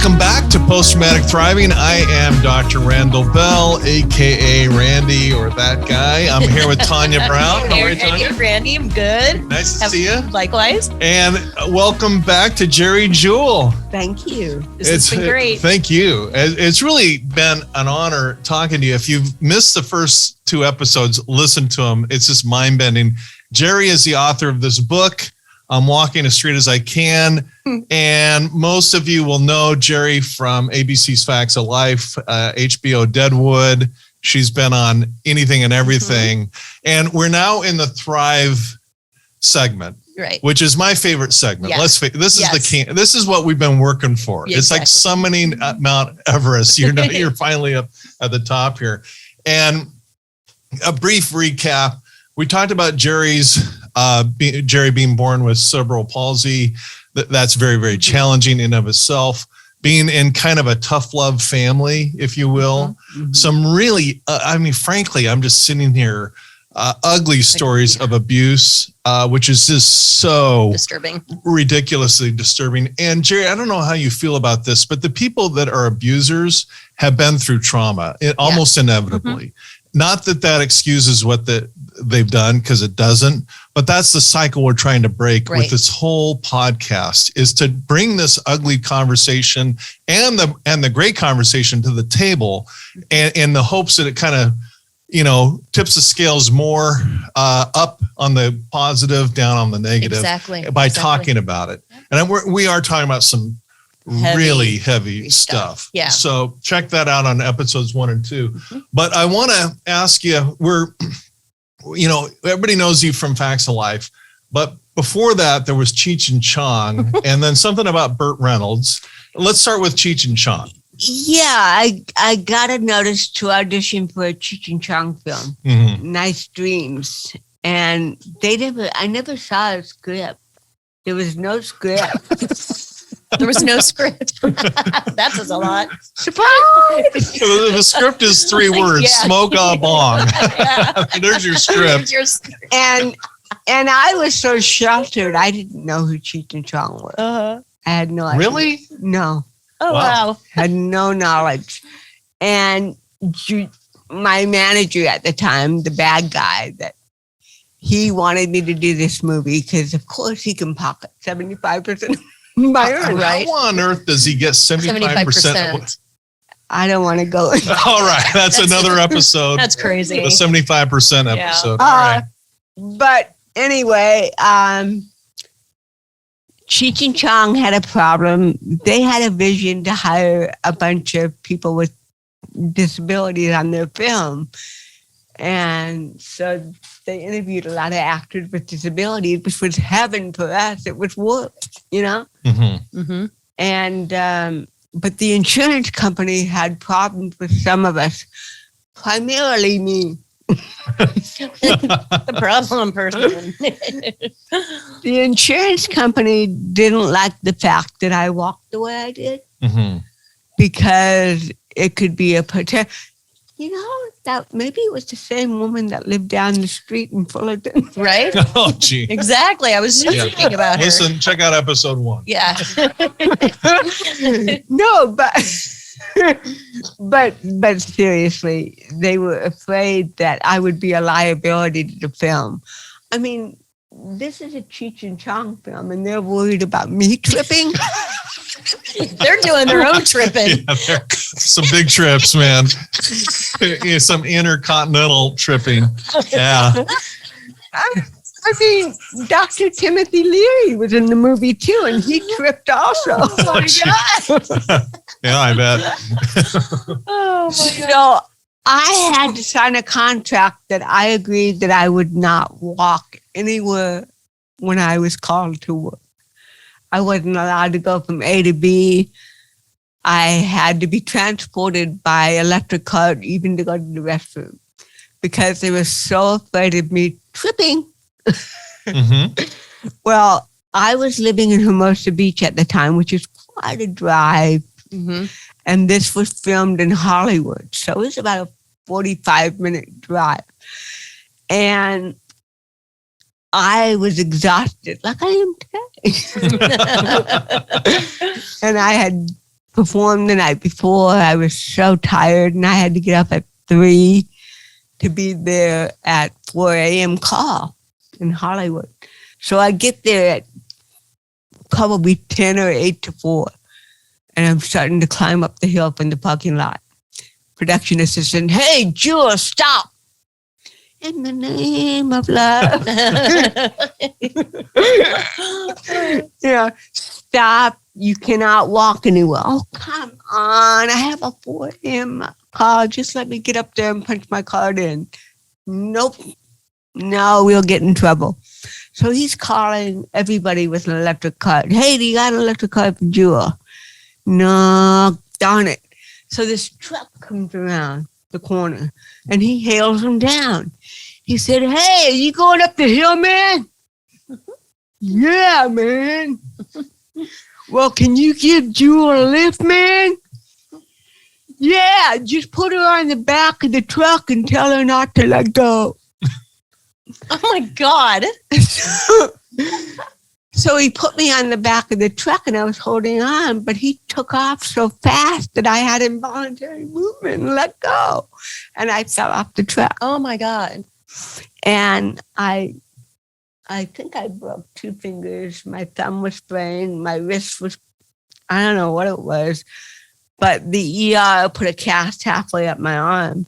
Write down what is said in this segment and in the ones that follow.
Welcome back to Post-Traumatic Thriving. I am Dr. RandallBell, a.k.a. Randy, or that guy. I'm here with Tanya Brown. How are you, Tanya? Hey, Randy, I'm good. Nice to see you. Likewise. And welcome back to Geri, Jewell. Thank you. This has been great. Thank you. It's really been an honor talking to you. If you've missed the first two episodes, listen to them. It's just mind-bending. Geri is the author of this book, I'm Walking as Straight as I Can. And most of you will know Geri from ABC's Facts of Life, HBO Deadwood. She's been on anything and everything. And we're now in the Thrive segment, right? Which is my favorite segment. Yeah. This is this is what we've been working for. Yeah, it's like summoning Mount Everest. You're finally up at the top here. And a brief recap. We talked about Geri being born with cerebral palsy. That's very, very challenging in of itself. Being in kind of a tough love family, if you will. Mm-hmm. Some really, frankly, I'm just sitting here, ugly stories of abuse, which is just so disturbing, ridiculously disturbing. And Geri, I don't know how you feel about this, but the people that are abusers have been through trauma, almost inevitably. Mm-hmm. Not that excuses what they've done, because it doesn't, but that's the cycle we're trying to break with this whole podcast, is to bring this ugly conversation and the great conversation to the table, and in the hopes that it kind of, tips the scales more up on the positive, down on the negative, by talking about it. And we are talking about some really heavy stuff. Yeah. So check that out on episodes 1 and 2. Mm-hmm. But I want to ask you, everybody knows you from Facts of Life, but before that there was Cheech and Chong, and then something about Burt Reynolds. Let's start with Cheech and Chong. Yeah, I got a notice to audition for a Cheech and Chong film, Nice Dreams, and I never saw a script. There was no script. There was no script. That says a lot. Surprise! The script is 3 words: smoke a bong. There's your script. And I was so sheltered, I didn't know who Cheech and Chong was. I had no idea. Really? No. Oh, wow. Had no knowledge. And my manager at the time, the bad guy, that he wanted me to do this movie because, of course, he can pocket 75% of my earnings. Right? How on earth does he get 75%? I don't want to go. All right. That's another episode. That's crazy. The 75% episode. All right. But anyway, Cheech and Chong had a problem. They had a vision to hire a bunch of people with disabilities on their film. And so they interviewed a lot of actors with disabilities, which was heaven for us. It was work, Mm-hmm. Mm-hmm. And, but the insurance company had problems with some of us, primarily me. The problem person. The insurance company didn't like the fact that I walked the way I did, because it could be a potential. That maybe it was the same woman that lived down the street in Fullerton. Right? Oh, gee. Exactly. I was just thinking about her. Listen, check out episode 1. Yeah. No, but seriously, they were afraid that I would be a liability to the film. I mean, this is a Cheech and Chong film, and they're worried about me tripping. They're doing their own tripping. Yeah, some big trips, man. Some intercontinental tripping. Yeah. I mean, Dr. Timothy Leary was in the movie too, and he tripped also. Oh my God. Yeah, I bet. Oh my God. So I had to sign a contract that I agreed that I would not walk anywhere when I was called to work. I wasn't allowed to go from A to B. I had to be transported by electric cart even to go to the restroom, because they were so afraid of me tripping. Well, I was living in Hermosa Beach at the time, which is quite a drive. And this was filmed in Hollywood. So it was about a 45-minute drive. And I was exhausted, like I am today. And I had performed the night before. I was so tired, and I had to get up at 3 to be there at 4 a.m. call in Hollywood. So I get there at probably 10 or 8 to 4, and I'm starting to climb up the hill from the parking lot. Production assistant, hey, Jewell, stop. In the name of love. Yeah, stop. You cannot walk anywhere. Oh, come on. I have a 4 a.m. call. Just let me get up there and punch my card in. Nope. No, we'll get in trouble. So he's calling everybody with an electric card. Hey, do you got an electric card for Jewell? No, darn it. So this truck comes around the corner and he hails him down. He said, hey, are you going up the hill, man? Yeah, man. Well, can you give Jewell a lift, man? Yeah, just put her on the back of the truck and tell her not to let go. Oh my God. So he put me on the back of the truck and I was holding on, but he took off so fast that I had involuntary movement and let go. And I fell off the truck. Oh my God. And I think I broke 2 fingers. My thumb was sprained. My wrist was, I don't know what it was, but the ER put a cast halfway up my arm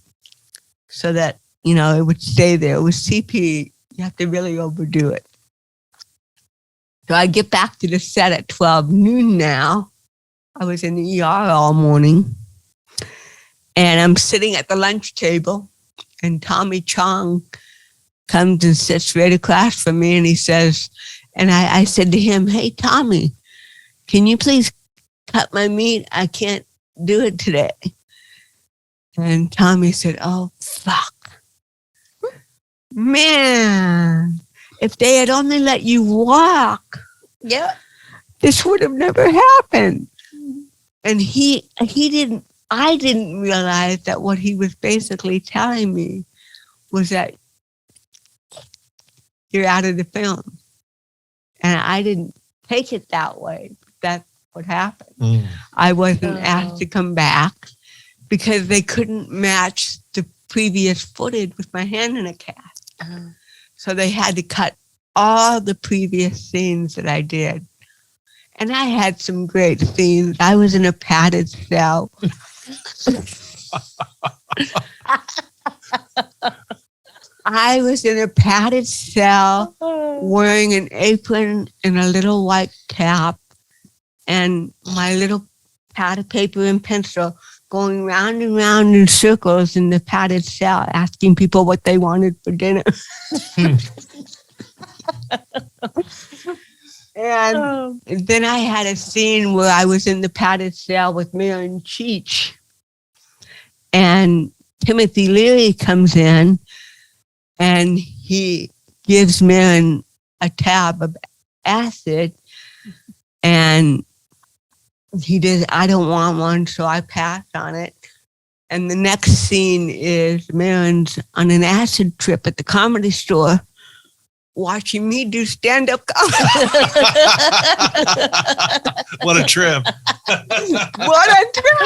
so that, it would stay there. It was CP. You have to really overdo it. So I get back to the set at 12 noon now. I was in the ER all morning. And I'm sitting at the lunch table. And Tommy Chong comes and sits right across from me. And he says, and I said to him, hey, Tommy, can you please cut my meat? I can't do it today. And Tommy said, oh, fuck. Man, if they had only let you walk, this would have never happened. And I didn't realize that what he was basically telling me was that you're out of the film. And I didn't take it that way. That's what happened. I wasn't asked to come back because they couldn't match the previous footage with my hand in a cast. So they had to cut all the previous scenes that I did. And I had some great scenes. I was in a padded cell. I was in a padded cell wearing an apron and a little white cap and my little pad of paper and pencil going round and round in circles in the padded cell, asking people what they wanted for dinner. And then I had a scene where I was in the padded cell with Mary and Cheech. And Timothy Leary comes in and he gives Mary a tab of acid. And he did, I don't want one, so I passed on it. And the next scene is Marin's on an acid trip at the Comedy Store watching me do stand-up comedy. What a trip. What a trip.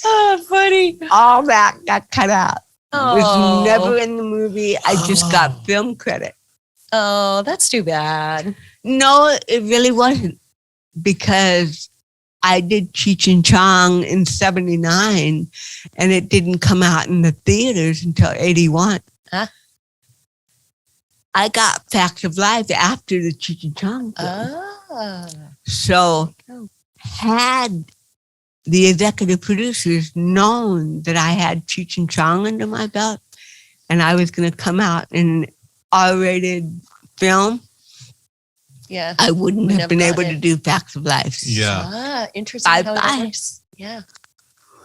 Oh, funny. All that got cut out. It was Oh. never in the movie. I just got film credit. Oh, that's too bad. No, it really wasn't, because I did Cheech and Chong in 79 and it didn't come out in the theaters until 81. Huh? I got Facts of Life after the Cheech and Chong film. So had the executive producers known that I had Cheech and Chong under my belt and I was going to come out in an R-rated film, Yeah. I wouldn't have Never been able gotten to it. do Facts of Life. Yeah. Interesting how that Bye-bye. works. Yeah.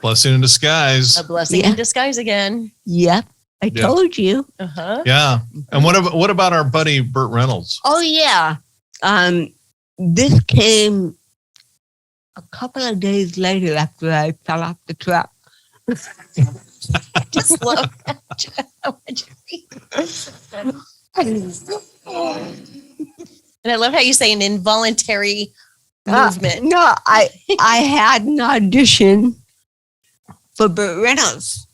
Blessing in disguise. A blessing Yeah. in disguise again. Yep. I Yeah. told you. Uh-huh. Yeah. And what about our buddy Burt Reynolds? Oh, yeah. This came a couple of days later after I fell off the truck. Just love how much And I love how you say an involuntary movement. No, I had an audition for Burt Reynolds.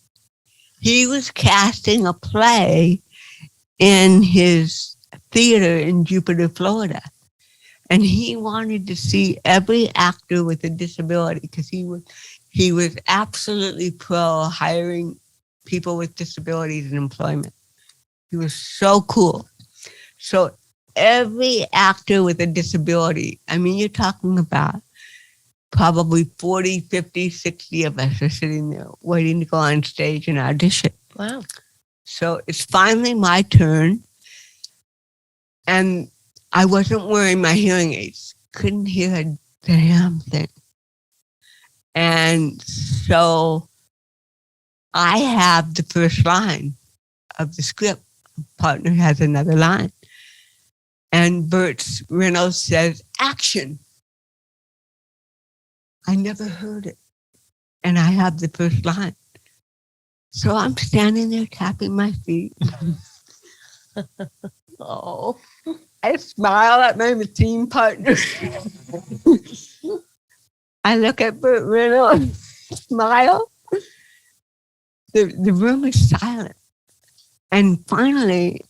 He was casting a play in his theater in Jupiter, Florida. And he wanted to see every actor with a disability because he was absolutely pro hiring people with disabilities in employment. He was so cool. So every actor with a disability, I mean, you're talking about probably 40, 50, 60 of us are sitting there waiting to go on stage and audition. Wow. So it's finally my turn. And I wasn't wearing my hearing aids. Couldn't hear a damn thing. And so I have the first line of the script. Partner has another line. And Burt Reynolds says, action. I never heard it. And I have the first line. So I'm standing there tapping my feet. Oh. I smile at my team partner. I look at Burt Reynolds, smile. The room is silent. And finally,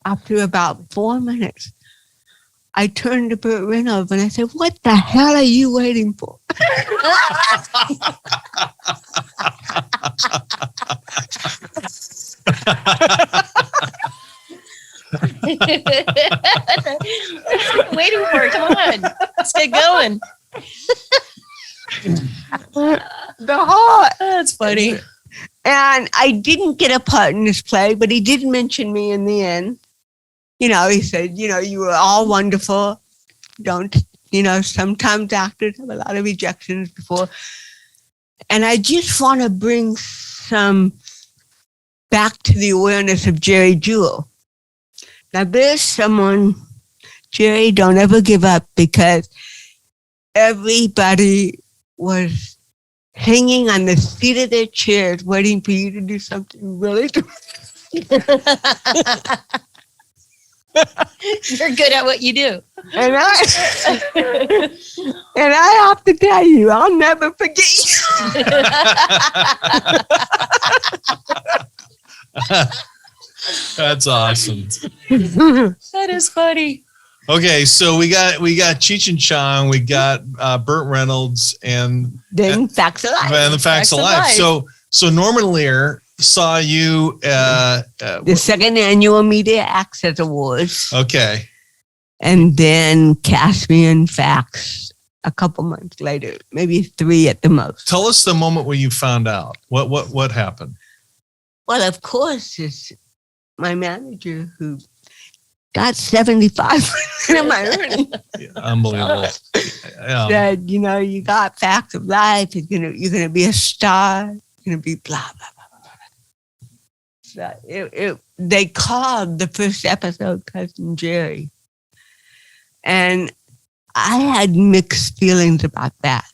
after about 4 minutes, I turned to Burt Reynolds and I said, what the hell are you waiting for? Waiting for it. Come on. Let's get going. That's funny. And I didn't get a part in this play, but he did mention me in the end. You know, he said, you know, you were all wonderful. Don't, you know, sometimes actors have a lot of rejections before. And I just want to bring some back to the awareness of Geri Jewell. Now, there's someone, Geri, don't ever give up, because everybody was hanging on the seat of their chairs waiting for you to do something really You're good at what you do. And I have to tell you, I'll never forget you. That's awesome. That is funny. Okay, so we got Cheech and Chong, we got Burt Reynolds, and Then Facts of Life. the Facts of Life. So Norman Lear saw you. The second annual Media Access Awards. Okay. And then cast me in Facts a couple months later, maybe 3 at the most. Tell us the moment when you found out. What happened? Well, of course, it's my manager who got 75% of my earnings. Unbelievable. Said, you know, you got Facts of Life. You're gonna be a star. You're gonna be blah blah blah blah. So they called the first episode Cousin Geri, and I had mixed feelings about that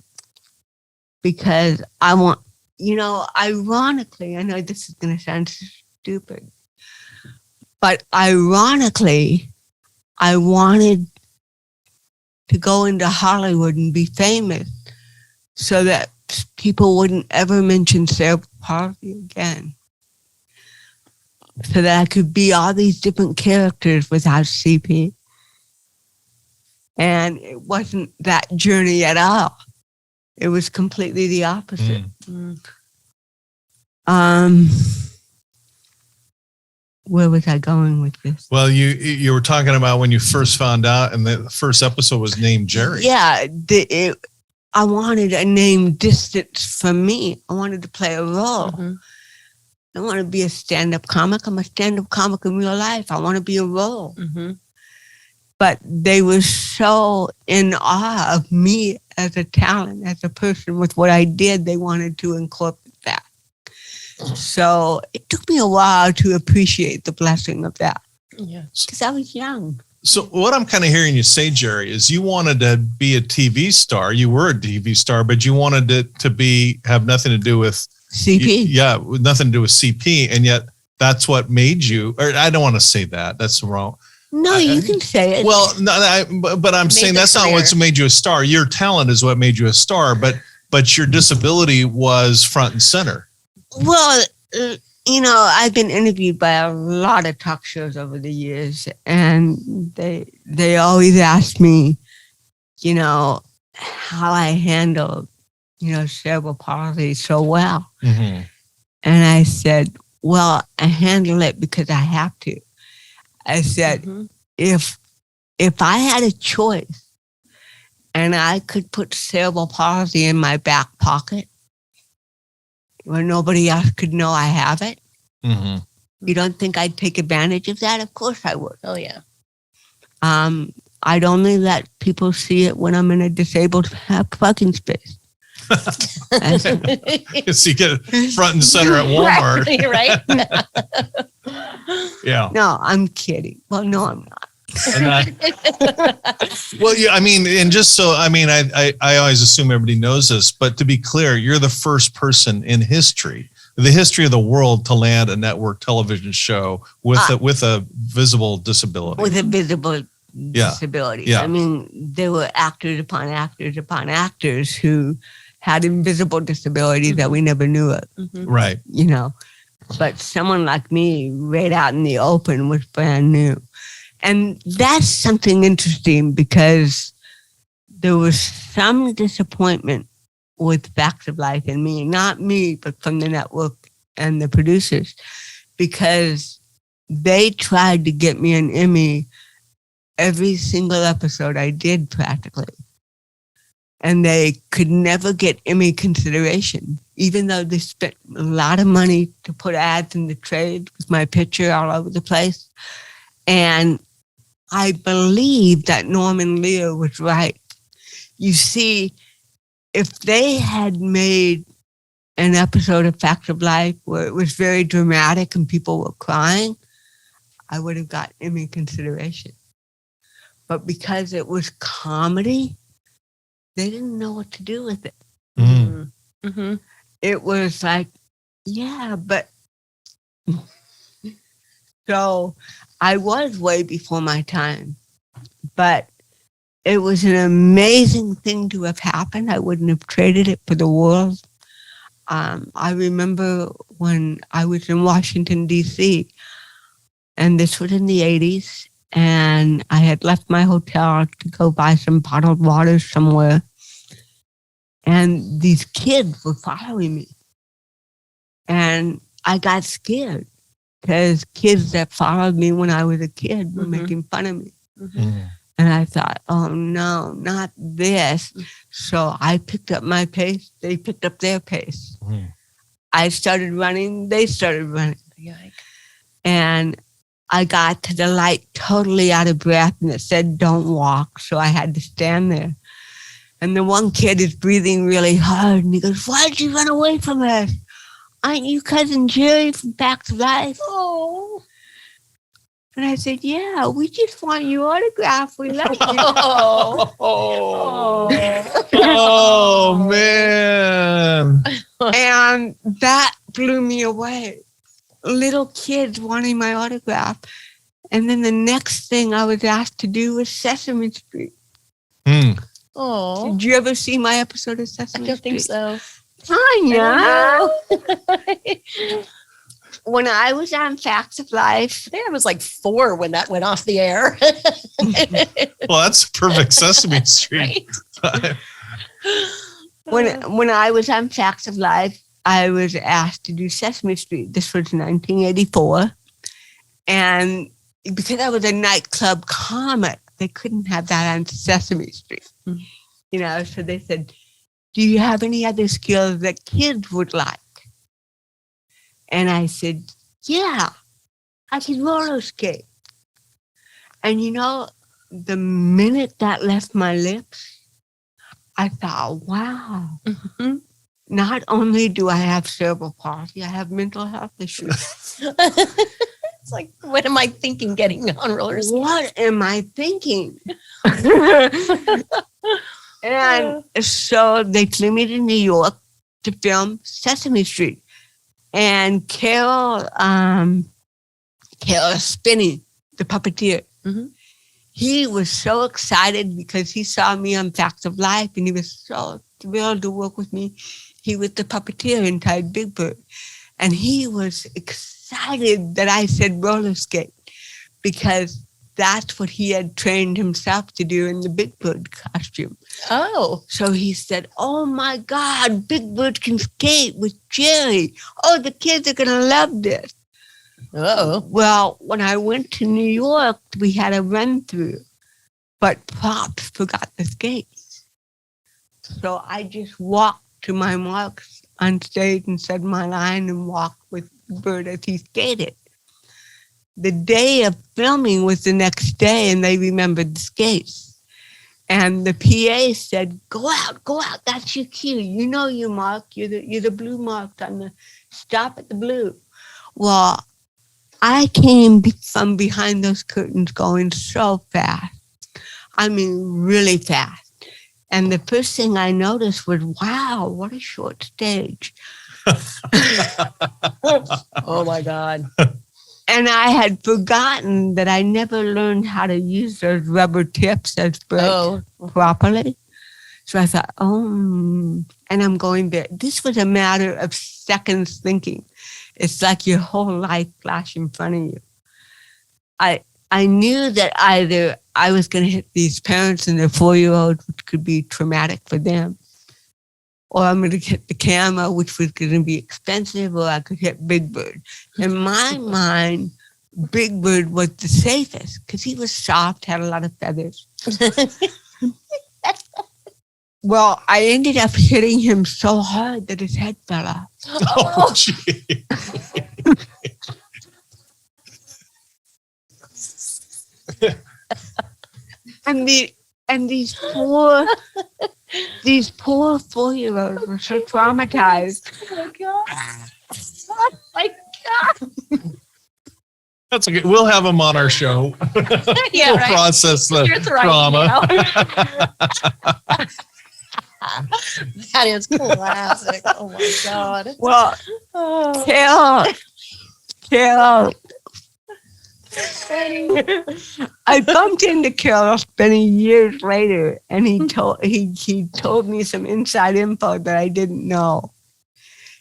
because I want, you know, ironically, I know this is gonna sound stupid, but ironically, I wanted to go into Hollywood and be famous so that people wouldn't ever mention cerebral palsy again. So that I could be all these different characters without CP. And it wasn't that journey at all. It was completely the opposite. Where was I going with this? Well, you were talking about when you first found out, and the first episode was named Geri. Yeah, I wanted a name distance from me. I wanted to play a role. Mm-hmm. I want to be a stand-up comic. I'm a stand-up comic in real life. I want to be a role. Mm-hmm. But they were so in awe of me as a talent, as a person with what I did. They wanted to incorporate that. So it took me a while to appreciate the blessing of that. Yeah. Because I was young. So what I'm kind of hearing you say, Geri, is you wanted to be a TV star. You were a TV star, but you wanted it to have nothing to do with CP. Nothing to do with CP. And yet that's what made you, or I don't want to say that. That's wrong. No, you can say it. Well, no, but I'm saying the that's not career. what's made you a star. Your talent is what made you a star, but your disability was front and center. Well, I've been interviewed by a lot of talk shows over the years, and they always ask me, how I handle, cerebral palsy so well. Mm-hmm. And I said, well, I handle it because I have to. I said, if I had a choice and I could put cerebral palsy in my back pocket where nobody else could know I have it, you don't think I'd take advantage of that? Of course I would. Oh, yeah. I'd only let people see it when I'm in a disabled parking space. So you get front and center at Walmart. Right? Yeah. No, I'm kidding. Well, no, I'm not. Well, yeah, I mean, and just so, I mean, I always assume everybody knows this, but to be clear, you're the first person in the history of the world to land a network television show with a visible disability. With a visible disability. Yeah. I mean, there were actors upon actors upon actors who had invisible disabilities that we never knew of. Right. But someone like me right out in the open was brand new. And that's something interesting because there was some disappointment with Facts of Life in me, not me, but from the network and the producers, because they tried to get me an Emmy every single episode I did practically. And they could never get Emmy consideration, even though they spent a lot of money to put ads in the trade with my picture all over the place. And I believe that Norman Lear was right. You see, if they had made an episode of Facts of Life where it was very dramatic and people were crying, I would have got Emmy consideration. But because it was comedy, they didn't know what to do with it. It was like, yeah, but... So I was way before my time, but it was an amazing thing to have happened. I wouldn't have traded it for the world. I remember when I was in Washington, D.C., and this was in the 80s, and I had left my hotel to go buy some bottled water somewhere, and these kids were following me. And I got scared because kids that followed me when I was a kid were making fun of me. And I thought, oh no, not this. So I picked up my pace. They picked up their pace. I started running. They started running. And I got to the light totally out of breath and it said, don't walk. So I had to stand there. And the one kid is breathing really hard. And he goes, why'd you run away from us? Aren't you cousin Geri from Facts of Life? Oh. And I said, yeah, we just want your autograph. We love you. Oh, man. And that blew me away. Little kids wanting my autograph. And then the next thing I was asked to do was Sesame Street. Oh. Did you ever see my episode of Sesame Street? I don't think so. Tanya. When I was on Facts of Life, I think I was like 4 when that went off the air. Well, that's perfect Sesame Street. Right? when I was on Facts of Life, I was asked to do Sesame Street. This was 1984. And because I was a nightclub comic, they couldn't have that on Sesame Street. So they said, do you have any other skills that kids would like? And I said, yeah, I can roller skate. And the minute that left my lips, I thought, wow, not only do I have cerebral palsy, I have mental health issues. It's like, what am I thinking getting on roller skates? What am I thinking? And so they flew me to New York to film Sesame Street. And Carol Spinney, the puppeteer, Mhm. He was so excited because he saw me on Facts of Life, and he was so thrilled to work with me. He was the puppeteer inside Big Bird. And he was excited that I said roller skate because that's what he had trained himself to do in the Big Bird costume. Oh. So he said, oh my God, Big Bird can skate with Geri. Oh, the kids are going to love this. Oh. Well, when I went to New York, we had a run through, but Pops forgot the skates. So I just walked to my marks on stage and said my line and walked with Burt as he skated. The day of filming was the next day, and they remembered the skates. And the PA said, go out, that's your cue. You know your mark, you're the blue mark on the, stop at the blue. Well, I came from behind those curtains going so fast. I mean, really fast. And the first thing I noticed was, wow, what a short stage. Oh my God. And I had forgotten that I never learned how to use those rubber tips as brakes properly. So I thought, and I'm going there. This was a matter of seconds thinking. It's like your whole life flashed in front of you. I knew that either I was going to hit these parents and their 4-year-old, which could be traumatic for them, or I'm going to hit the camera, which was going to be expensive, or I could hit Big Bird. In my mind, Big Bird was the safest because he was soft, had a lot of feathers. Well, I ended up hitting him so hard that his head fell off. Oh, gee. And these poor 4-year-olds were so traumatized. Oh my God. Oh my God. That's okay. We'll have them on our show. Yeah, We'll right. process the You're throwing trauma. That is classic. Oh my God. Well, Oh. Carol. I bumped into Carol many years later, and he told me some inside info that I didn't know.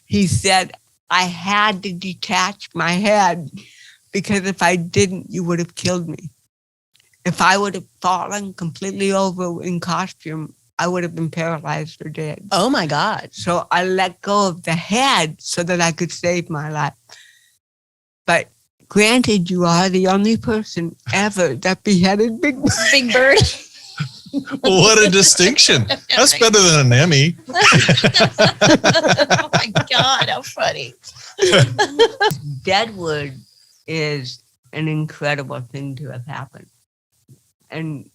He said I had to detach my head because if I didn't, you would have killed me. If I would have fallen completely over in costume, I would have been paralyzed or dead. Oh my God. So I let go of the head so that I could save my life. But granted, you are the only person ever that beheaded Big Bird. Big Bird. What a distinction. That's better than an Emmy. Oh my God, how funny. Deadwood is an incredible thing to have happened. And,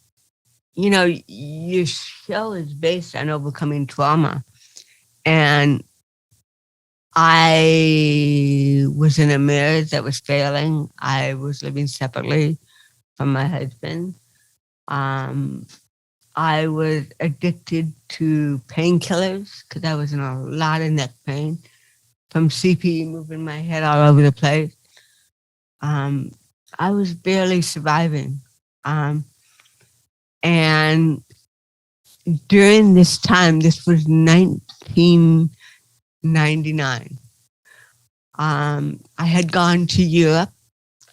you know, your show is based on overcoming trauma. And I was in a marriage that was failing. I was living separately from my husband. I was addicted to painkillers because I was in a lot of neck pain from CPE moving my head all over the place. I was barely surviving. And during this time, this was 1999. I had gone to Europe.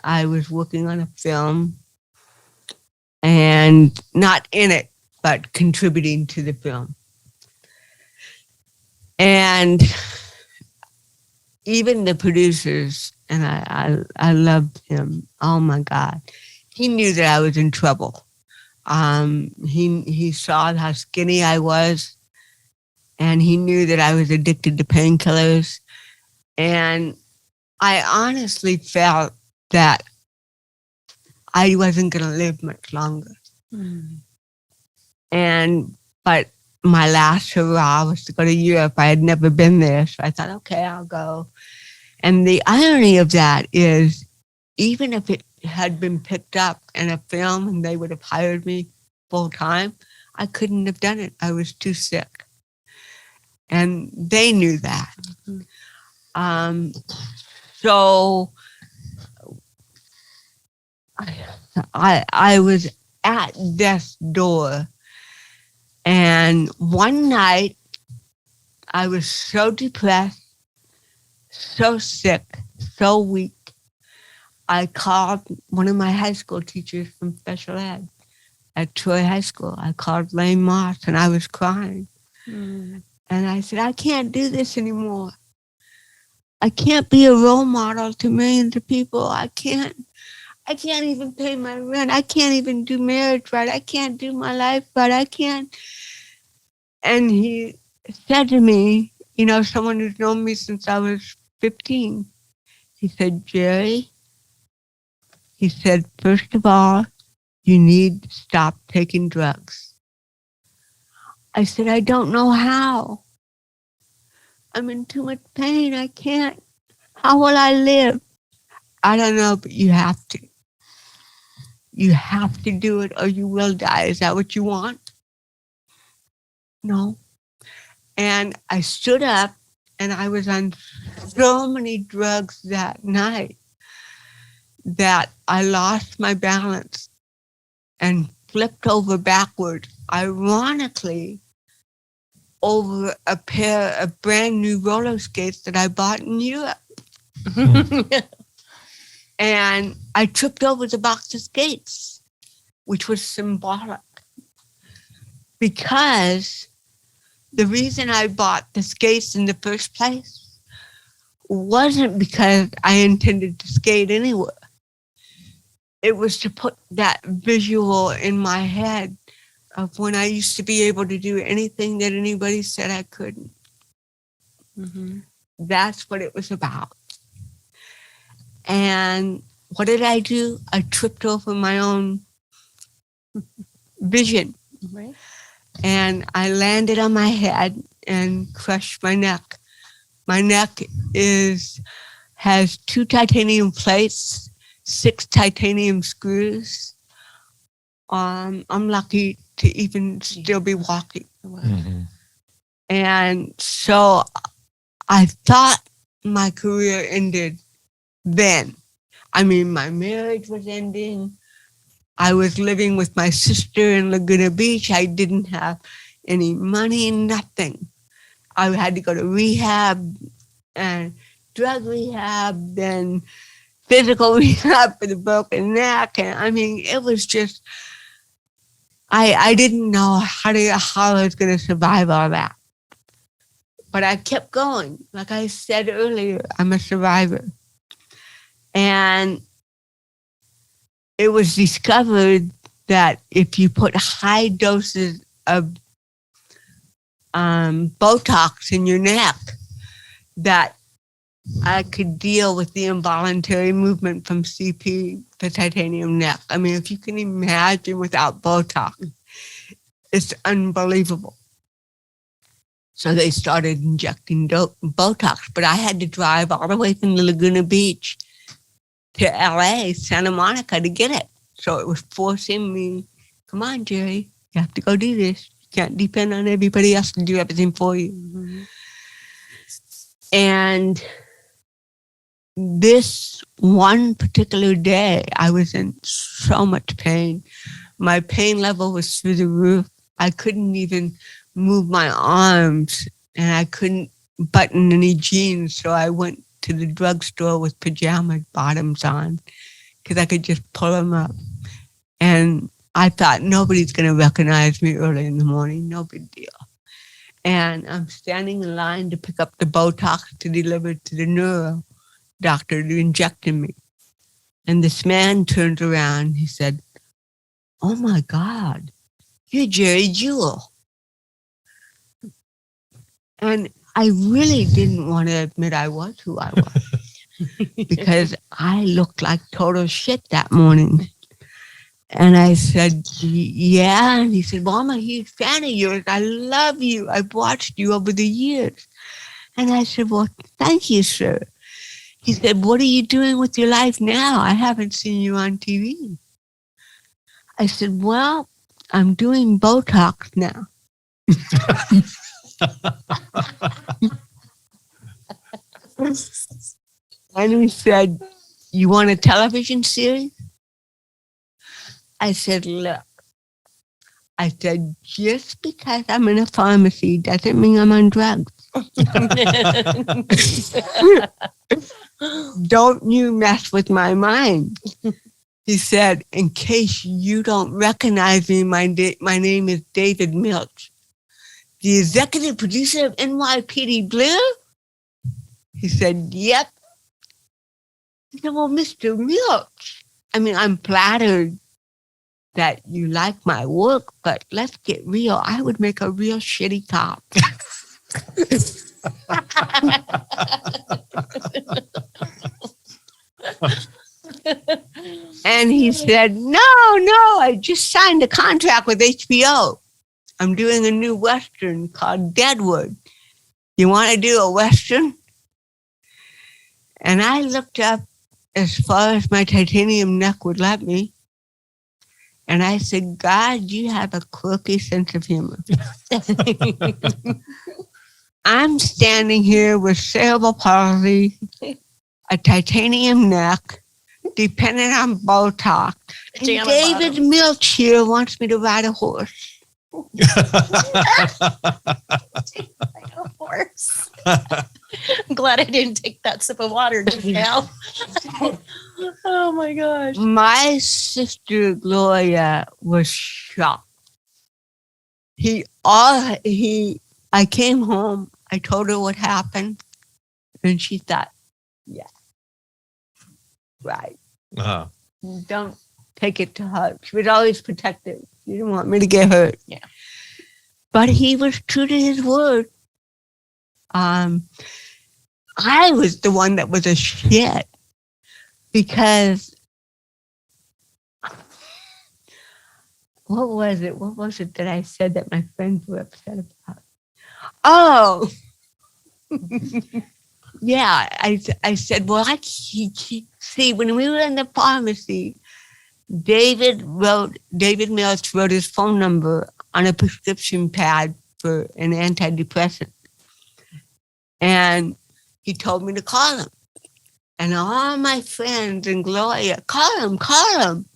I was working on a film and not in it, but contributing to the film. And even the producers, and I loved him. Oh my God. He knew that I was in trouble. He saw how skinny I was, and he knew that I was addicted to painkillers. And I honestly felt that I wasn't going to live much longer. But my last hurrah was to go to Europe. I had never been there, so I thought, okay, I'll go. And the irony of that is, even if it had been picked up in a film and they would have hired me full time, I couldn't have done it. I was too sick. And they knew that. So I was at death's door. And one night, I was so depressed, so sick, so weak. I called one of my high school teachers from special ed at Troy High School. I called Lane Moss, and I was crying. And I said, I can't do this anymore. I can't be a role model to millions of people. I can't even pay my rent. I can't even do marriage right. I can't do my life right. I can't. And he said to me, you know, someone who's known me since I was 15, he said, Geri, he said, first of all, you need to stop taking drugs. I said, I don't know how. I'm in too much pain. I can't. How will I live? I don't know, but you have to. You have to do it or you will die. Is that what you want? No. And I stood up and I was on so many drugs that night that I lost my balance and flipped over backward, ironically, over a pair of brand new roller skates that I bought in Europe. And I tripped over the box of skates, which was symbolic. Because the reason I bought the skates in the first place wasn't because I intended to skate anywhere. It was to put that visual in my head of when I used to be able to do anything that anybody said I couldn't. That's what it was about. And what did I do? I tripped over my own vision. Right. And I landed on my head and crushed my neck. My neck has 2 titanium plates, 6 titanium screws. I'm lucky to even still be walking. And so I thought my career ended then. I mean, my marriage was ending. I was living with my sister in Laguna Beach. I didn't have any money, nothing. I had to go to rehab and drug rehab, then physical rehab for the broken neck. And I mean, it was just, I didn't know how I was going to survive all that. But I kept going. Like I said earlier, I'm a survivor. And it was discovered that if you put high doses of Botox in your neck, that I could deal with the involuntary movement from CP for titanium neck. I mean, if you can imagine without Botox, it's unbelievable. So they started injecting Botox, but I had to drive all the way from the Laguna Beach to LA, Santa Monica to get it. So it was forcing me, come on, Geri, you have to go do this. You can't depend on everybody else to do everything for you. And this one particular day, I was in so much pain. My pain level was through the roof. I couldn't even move my arms and I couldn't button any jeans. So I went to the drugstore with pajama bottoms on because I could just pull them up. And I thought nobody's going to recognize me early in the morning. No big deal. And I'm standing in line to pick up the Botox to deliver to the neuro doctor to inject in me. And this man turned around. He said, oh my God, you're Geri Jewell. And I really didn't want to admit I was who I was because I looked like total shit that morning. And I said, yeah. And he said, well, I'm a huge fan of yours. I love you. I've watched you over the years. And I said, well, thank you, sir. He said, what are you doing with your life now? I haven't seen you on TV. I said, well, I'm doing Botox now. And he said, you want a television series? I said, look, I said, just because I'm in a pharmacy doesn't mean I'm on drugs. Don't you mess with my mind. He said, in case you don't recognize me, my name is David Milch, the executive producer of NYPD Blue. He said, yep. I said, well, Mr. Milch, I mean, I'm flattered that you like my work, but let's get real. I would make a real shitty cop. And he said, no, I just signed a contract with HBO. I'm doing a new Western called Deadwood. You want to do a Western? And I looked up as far as my titanium neck would let me. And I said, God, you have a quirky sense of humor. I'm standing here with cerebral palsy, a titanium neck, dependent on Botox. And David Milch here wants me to ride a horse. Like a horse. I'm glad I didn't take that sip of water just now. Oh my gosh. My sister Gloria was shocked. I came home, I told her what happened, and she thought, yeah, right. Uh-huh. Don't take it to heart. She was always protective. She didn't want me to get hurt. Yeah. But he was true to his word. I was the one that was a shit because what was it that I said that my friends were upset about? Oh, yeah. I said, well, see, when we were in the pharmacy, David Milch wrote his phone number on a prescription pad for an antidepressant. And he told me to call him. And all my friends and Gloria, call him.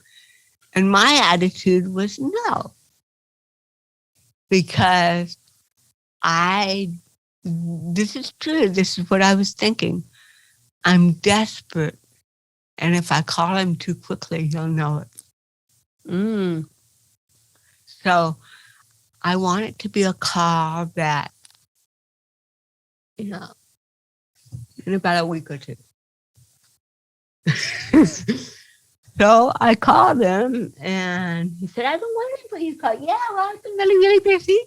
And my attitude was no. Because this is true. This is what I was thinking. I'm desperate. And if I call him too quickly, he'll know it. So I want it to be a call that, in about a week or two. So I called him and he said, I've been waiting for you to call. Yeah, well, I've been really, really busy.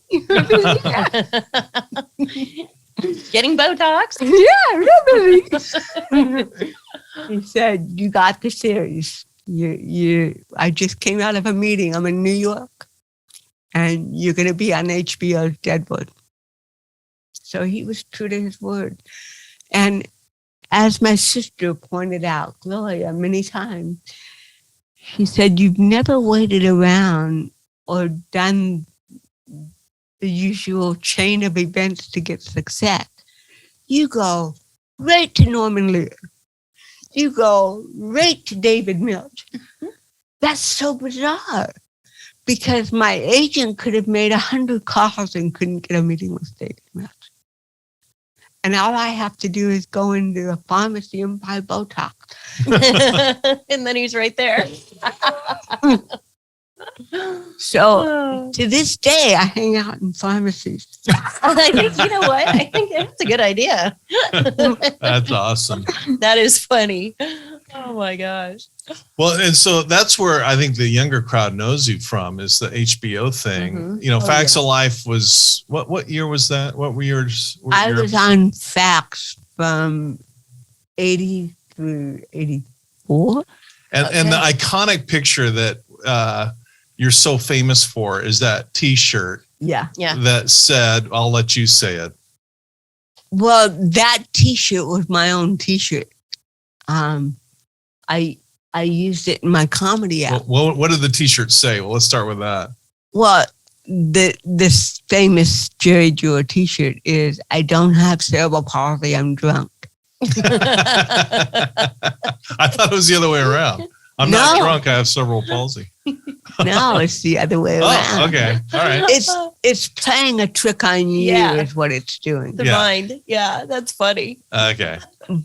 Getting Botox? Yeah, really busy. He said, you got the series. I just came out of a meeting. I'm in New York and you're going to be on HBO's Deadwood. So he was true to his word. And as my sister pointed out, Gloria, many times, she said, you've never waited around or done the usual chain of events to get success. You go right to Norman Lear. You go right to David Milch. That's so bizarre because my agent could have made 100 calls and couldn't get a meeting with David Milch. And all I have to do is go into a pharmacy and buy Botox. And then he's right there. So to this day, I hang out in pharmacies. I think, you know what? I think that's a good idea. That's awesome. That is funny. Oh my gosh. Well, and so that's where I think the younger crowd knows you from is the HBO thing. Mhm. You know, Facts of Life was what year was that? What years? I was on Facts from 80 through 84. And the iconic picture that you're so famous for is that T-shirt Yeah. that said, "I'll let you say it." Well, that T-shirt was my own T-shirt. I used it in my comedy act. What did the T-shirt say? Well, let's start with that. Well, this famous Jerry Jewell T-shirt is, I don't have cerebral palsy, I'm drunk. I thought it was the other way around. I'm not drunk, I have cerebral palsy. No, it's the other way around. Oh, okay. All right. It's playing a trick on you Yeah. is what it's doing. The Yeah. mind. Yeah, that's funny. Okay.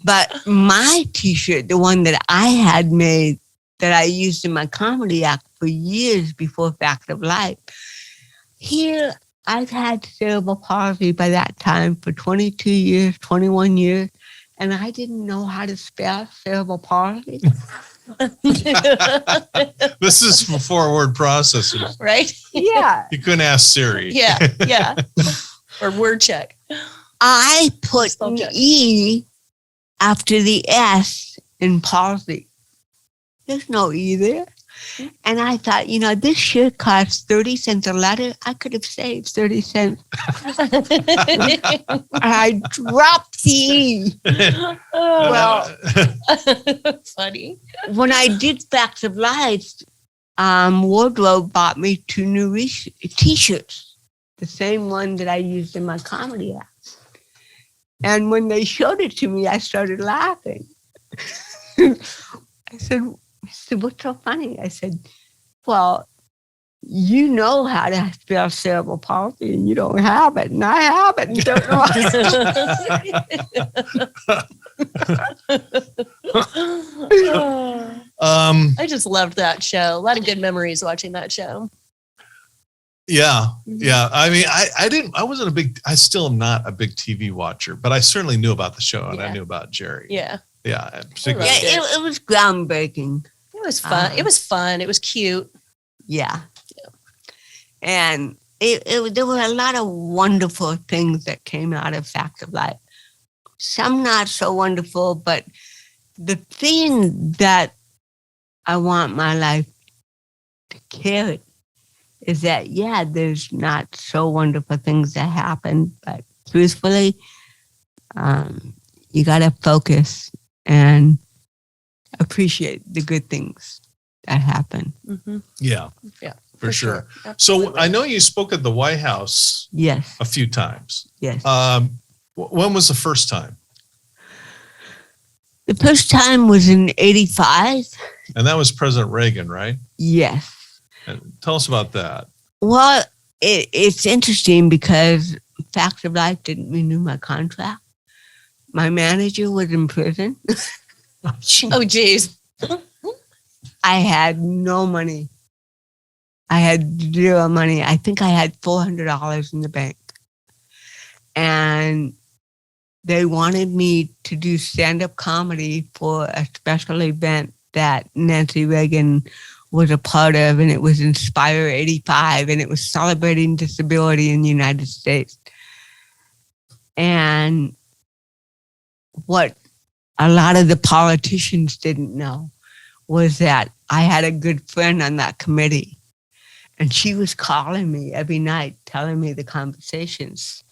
But my t-shirt, the one that I had made that I used in my comedy act for years before Fact of Life. Here, I've had cerebral palsy by that time for 22 years, 21 years, and I didn't know how to spell cerebral palsy. This is before word processors. Right? Yeah. You couldn't ask Siri. Yeah, yeah. Or word check. I put Spell an check. E after the S in palsy. There's no E there. And I thought, this shirt costs 30 cents a letter. I could have saved 30 cents. I dropped the E. Well, funny. When I did Facts of Life, Wardrobe bought me 2 new t-shirts, the same one that I used in my comedy act. And when they showed it to me, I started laughing. I said, what's so funny? I said, well, you know how to spell cerebral palsy and you don't have it. And I have it and don't know I just loved that show. A lot of good memories watching that show. Yeah. Yeah. I mean, I still am not a big TV watcher, but I certainly knew about the show and I Yeah. knew about Jerry. Yeah. Yeah. Right. it was groundbreaking. It was fun. It was fun. It was cute. Yeah. And there were a lot of wonderful things that came out of Fact of Life. Some not so wonderful, but the thing that I want my life to carry is that, there's not so wonderful things that happen, but truthfully, you got to focus and appreciate the good things that happen. Mm-hmm. Yeah. Yeah. For sure. So Absolutely. I know you spoke at the White House Yes. a few times. Yes. When was the first time? The first time was in 85. And that was President Reagan, right? Yes. And tell us about that. Well, it's interesting because Facts of Life didn't renew my contract. My manager was in prison. Oh, geez. I had no money. I had zero money. I think I had $400 in the bank. And they wanted me to do stand-up comedy for a special event that Nancy Reagan was a part of, and it was Inspire 85, and it was celebrating disability in the United States. And what a lot of the politicians didn't know was that I had a good friend on that committee. And she was calling me every night, telling me the conversations.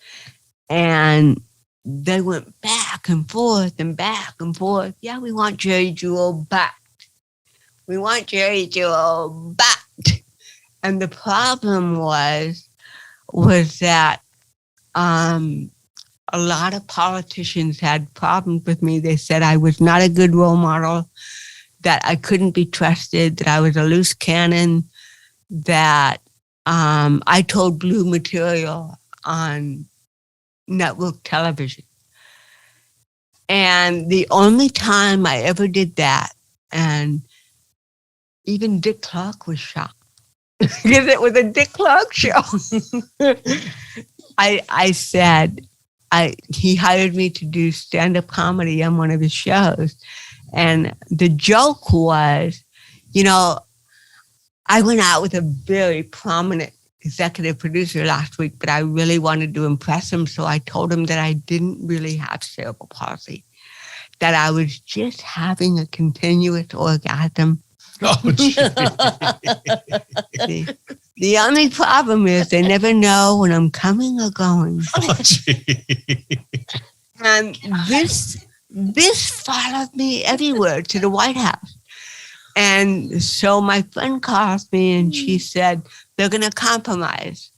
And they went back and forth and back and forth. Yeah, we want Jerry Jewell back. We want Jerry Jewell back. And the problem was that a lot of politicians had problems with me. They said I was not a good role model, that I couldn't be trusted, that I was a loose cannon, that I told blue material on network television. And the only time I ever did that, and even Dick Clark was shocked, because it was a Dick Clark show. I said, he hired me to do stand-up comedy on one of his shows. And the joke was, I went out with a very prominent executive producer last week, but I really wanted to impress him. So I told him that I didn't really have cerebral palsy, that I was just having a continuous orgasm. Oh, The only problem is they never know when I'm coming or going. And this followed me everywhere to the White House. And so my friend calls me and she said, they're going to compromise.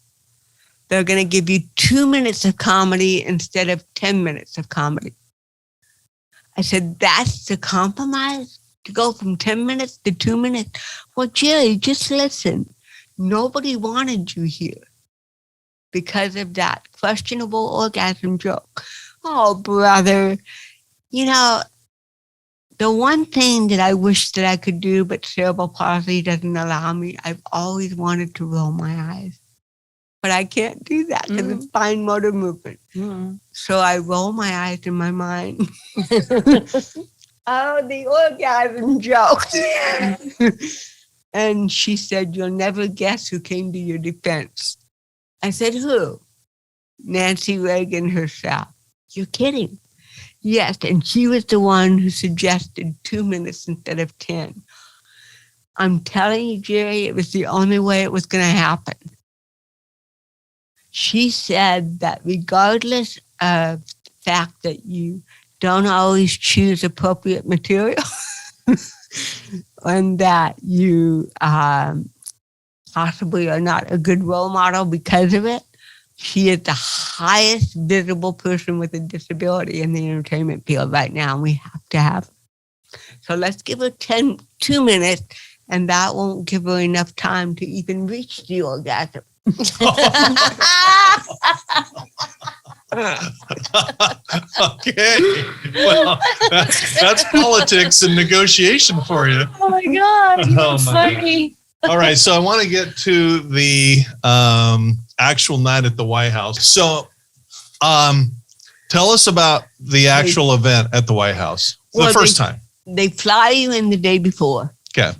They're going to give you 2 minutes of comedy instead of 10 minutes of comedy. I said, that's the compromise? to go from 10 minutes to 2 minutes. Well, Jerry, just listen. Nobody wanted you here because of that questionable orgasm joke. Oh, brother. You know, the one thing that I wish that I could do, but cerebral palsy doesn't allow me, I've always wanted to roll my eyes. But I can't do that because it's fine motor movement. So I roll my eyes in my mind. Oh, the orgasm joke. And she said, you'll never guess who came to your defense. I said, who? Nancy Reagan herself. You're kidding. Yes, and she was the one who suggested 2 minutes instead of 10. I'm telling you, Jerry, it was the only way it was going to happen. She said that regardless of the fact that you don't always choose appropriate material and that you possibly are not a good role model because of it, she is the highest visible person with a disability in the entertainment field right now, and we have to have her. So let's give her 2 minutes, and that won't give her enough time to even reach the orgasm. Okay. Well, that's politics and negotiation for you. Oh my God. Oh That's my funny. All right. So I want to get to the actual night at the White House. So tell us about the actual event at the White House. The first time. They fly you in the day before. Okay.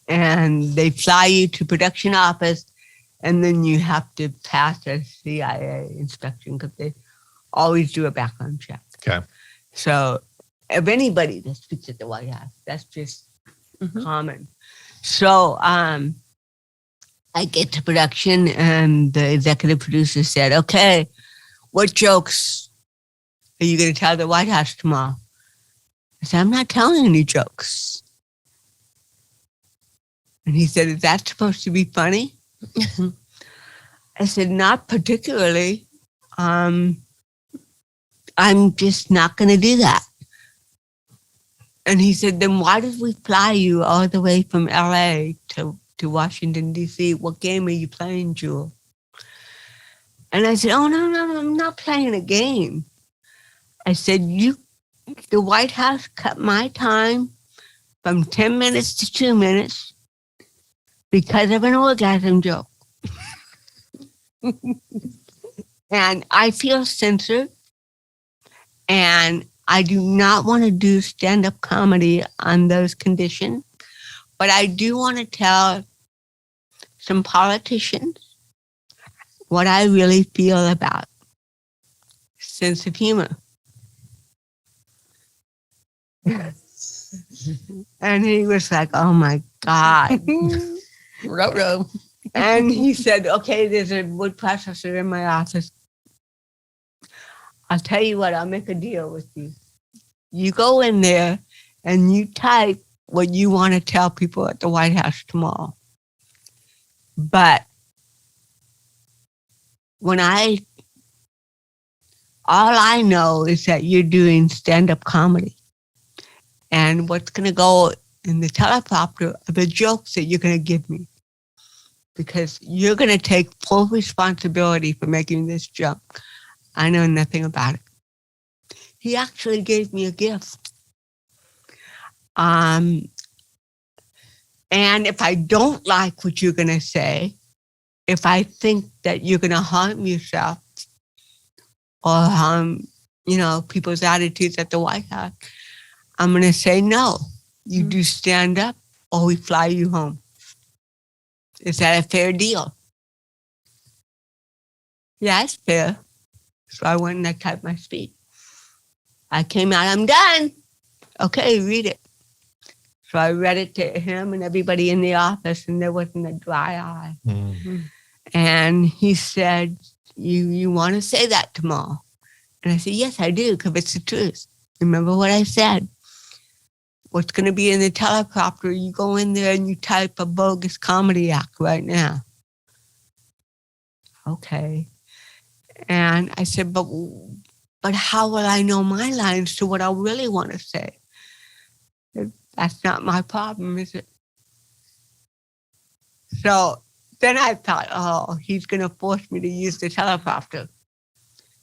And they fly you to production office, and then you have to pass a CIA inspection because they always do a background check. Okay. So if anybody that speaks at the White House, that's just common. So I get to production, and the executive producer said, okay, what jokes are you going to tell the White House tomorrow? I said, I'm not telling any jokes. And he said, is that supposed to be funny? I said, not particularly. I'm just not going to do that. And he said, then why did we fly you all the way from LA to Washington, D.C.? What game are you playing, Jewell? And I said, oh, no, I'm not playing a game. I said, the White House cut my time from 10 minutes to 2 minutes because of an orgasm joke. And I feel censored, and I do not want to do stand-up comedy on those conditions, but I do want to tell some politicians what I really feel about sense of humor. And he was like, oh my God. Row. And he said, okay, there's a wood processor in my office. I'll tell you what, I'll make a deal with you. You go in there and you type what you want to tell people at the White House tomorrow. But all I know is that you're doing stand-up comedy. And what's going to go in the teleprompter are the jokes that you're going to give me. Because you're going to take full responsibility for making this joke. I know nothing about it. He actually gave me a gift. And if I don't like what you're going to say, if I think that you're going to harm yourself or harm, people's attitudes at the White House, I'm going to say no. You do stand up or we fly you home. Is that a fair deal? Yeah, it's fair. So I went and I typed my speech. I came out, I'm done. Okay, read it. So I read it to him and everybody in the office, and there wasn't a dry eye. Mm-hmm. And he said, you want to say that tomorrow? And I said, yes, I do, because it's the truth. Remember what I said. What's going to be in the teleprompter, you go in there and you type a bogus comedy act right now. Okay. And I said, but how will I know my lines to what I really want to say? That's not my problem, is it? So then I thought, oh, he's going to force me to use the teleprompter.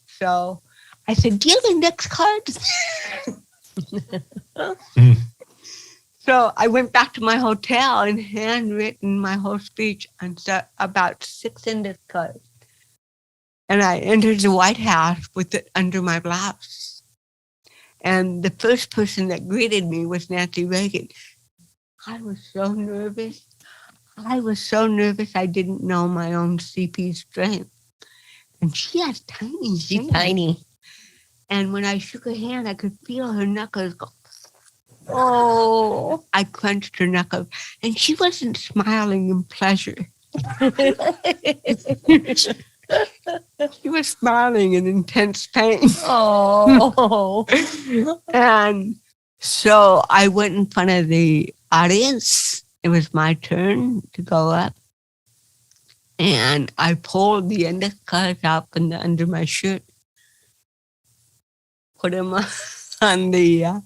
So I said, do you have index cards? So I went back to my hotel and handwritten my whole speech on about 6 index cards. And I entered the White House with it under my blouse. And the first person that greeted me was Nancy Reagan. I was so nervous. I didn't know my own CP strength. And she has tiny She's fingers. tiny. And when I shook her hand, I could feel her knuckles go. Oh. I clenched her knuckles. And she wasn't smiling in pleasure. She was smiling in intense pain. Oh. And so I went in front of the audience. It was my turn to go up. And I pulled the index cards out from under my shirt, put them on the,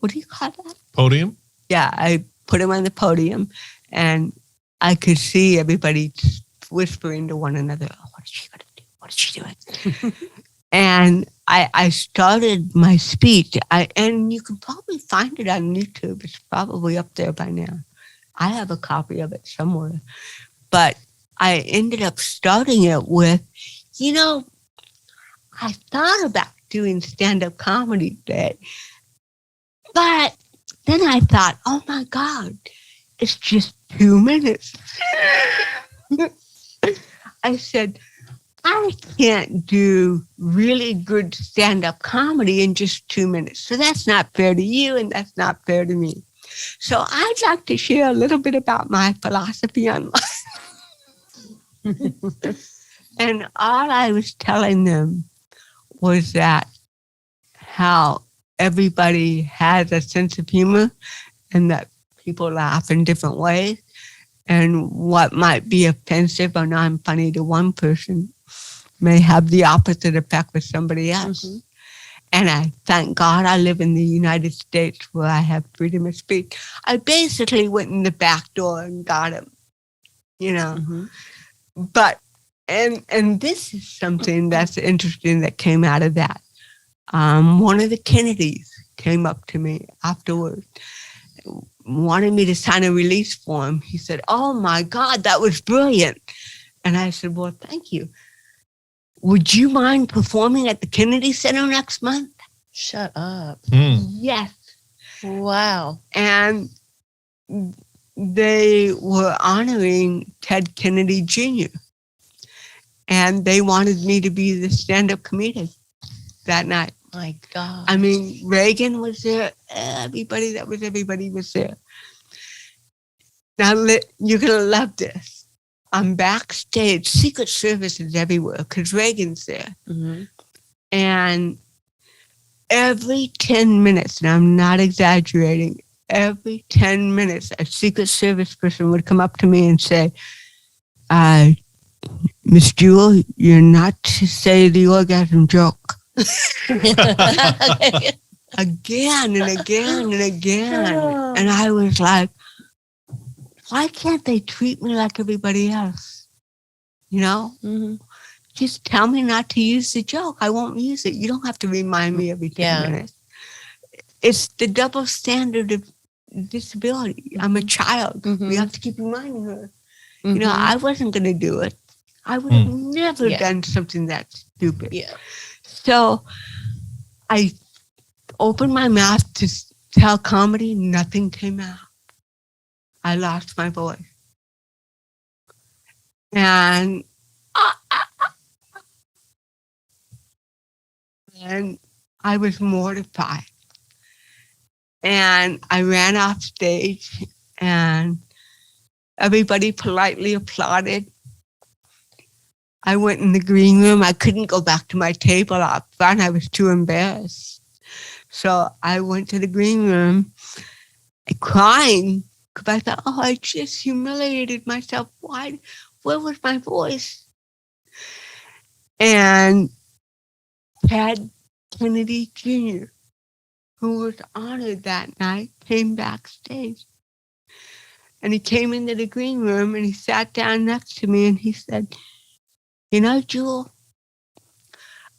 what do you call that? Podium? Yeah, I put them on the podium, and I could see everybody whispering to one another, oh, what is she going to do? What is she doing? And I started my speech, and you can probably find it on YouTube. It's probably up there by now. I have a copy of it somewhere. But I ended up starting it with, I thought about doing stand-up comedy today. But then I thought, oh my God, it's just 2 minutes. I said, I can't do really good stand-up comedy in just 2 minutes. So that's not fair to you, and that's not fair to me. So I'd like to share a little bit about my philosophy on life. And all I was telling them was that how everybody has a sense of humor and that people laugh in different ways. And what might be offensive or non-funny to one person may have the opposite effect with somebody else. Mm-hmm. And I thank God I live in the United States where I have freedom of speech. I basically went in the back door and got him, Mm-hmm. But, and this is something that's interesting that came out of that. One of the Kennedys came up to me afterwards, wanted me to sign a release form. He said, oh my God, that was brilliant. And I said, well, thank you. Would you mind performing at the Kennedy Center next month? Shut up. Yes. Wow. And they were honoring Ted Kennedy Jr. And they wanted me to be the stand-up comedian that night. My God. I mean, Reagan was there. Everybody was there. Now, you're going to love this. I'm backstage. Secret Service is everywhere because Reagan's there. Mm-hmm. And every 10 minutes, and I'm not exaggerating, every 10 minutes, a Secret Service person would come up to me and say, Miss Jewell, you're not to say the orgasm joke. Again and again and again. Oh. And I was like, why can't they treat me like everybody else? Mm-hmm. Just tell me not to use the joke. I won't use it. You don't have to remind me every 10 minutes. It's the double standard of disability. I'm a child. Mm-hmm. We have to keep reminding her. Mm-hmm. I wasn't going to do it. I would have never done something that stupid. Yeah. So I opened my mouth to tell comedy. Nothing came out. I lost my voice. And I was mortified. And I ran off stage and everybody politely applauded. I went in the green room. I couldn't go back to my table up front. I was too embarrassed. So I went to the green room crying because I thought, I just humiliated myself. Why? Where was my voice? And Ted Kennedy Jr. who was honored that night, came backstage. And he came into the green room and he sat down next to me and he said, "You know, Jewell,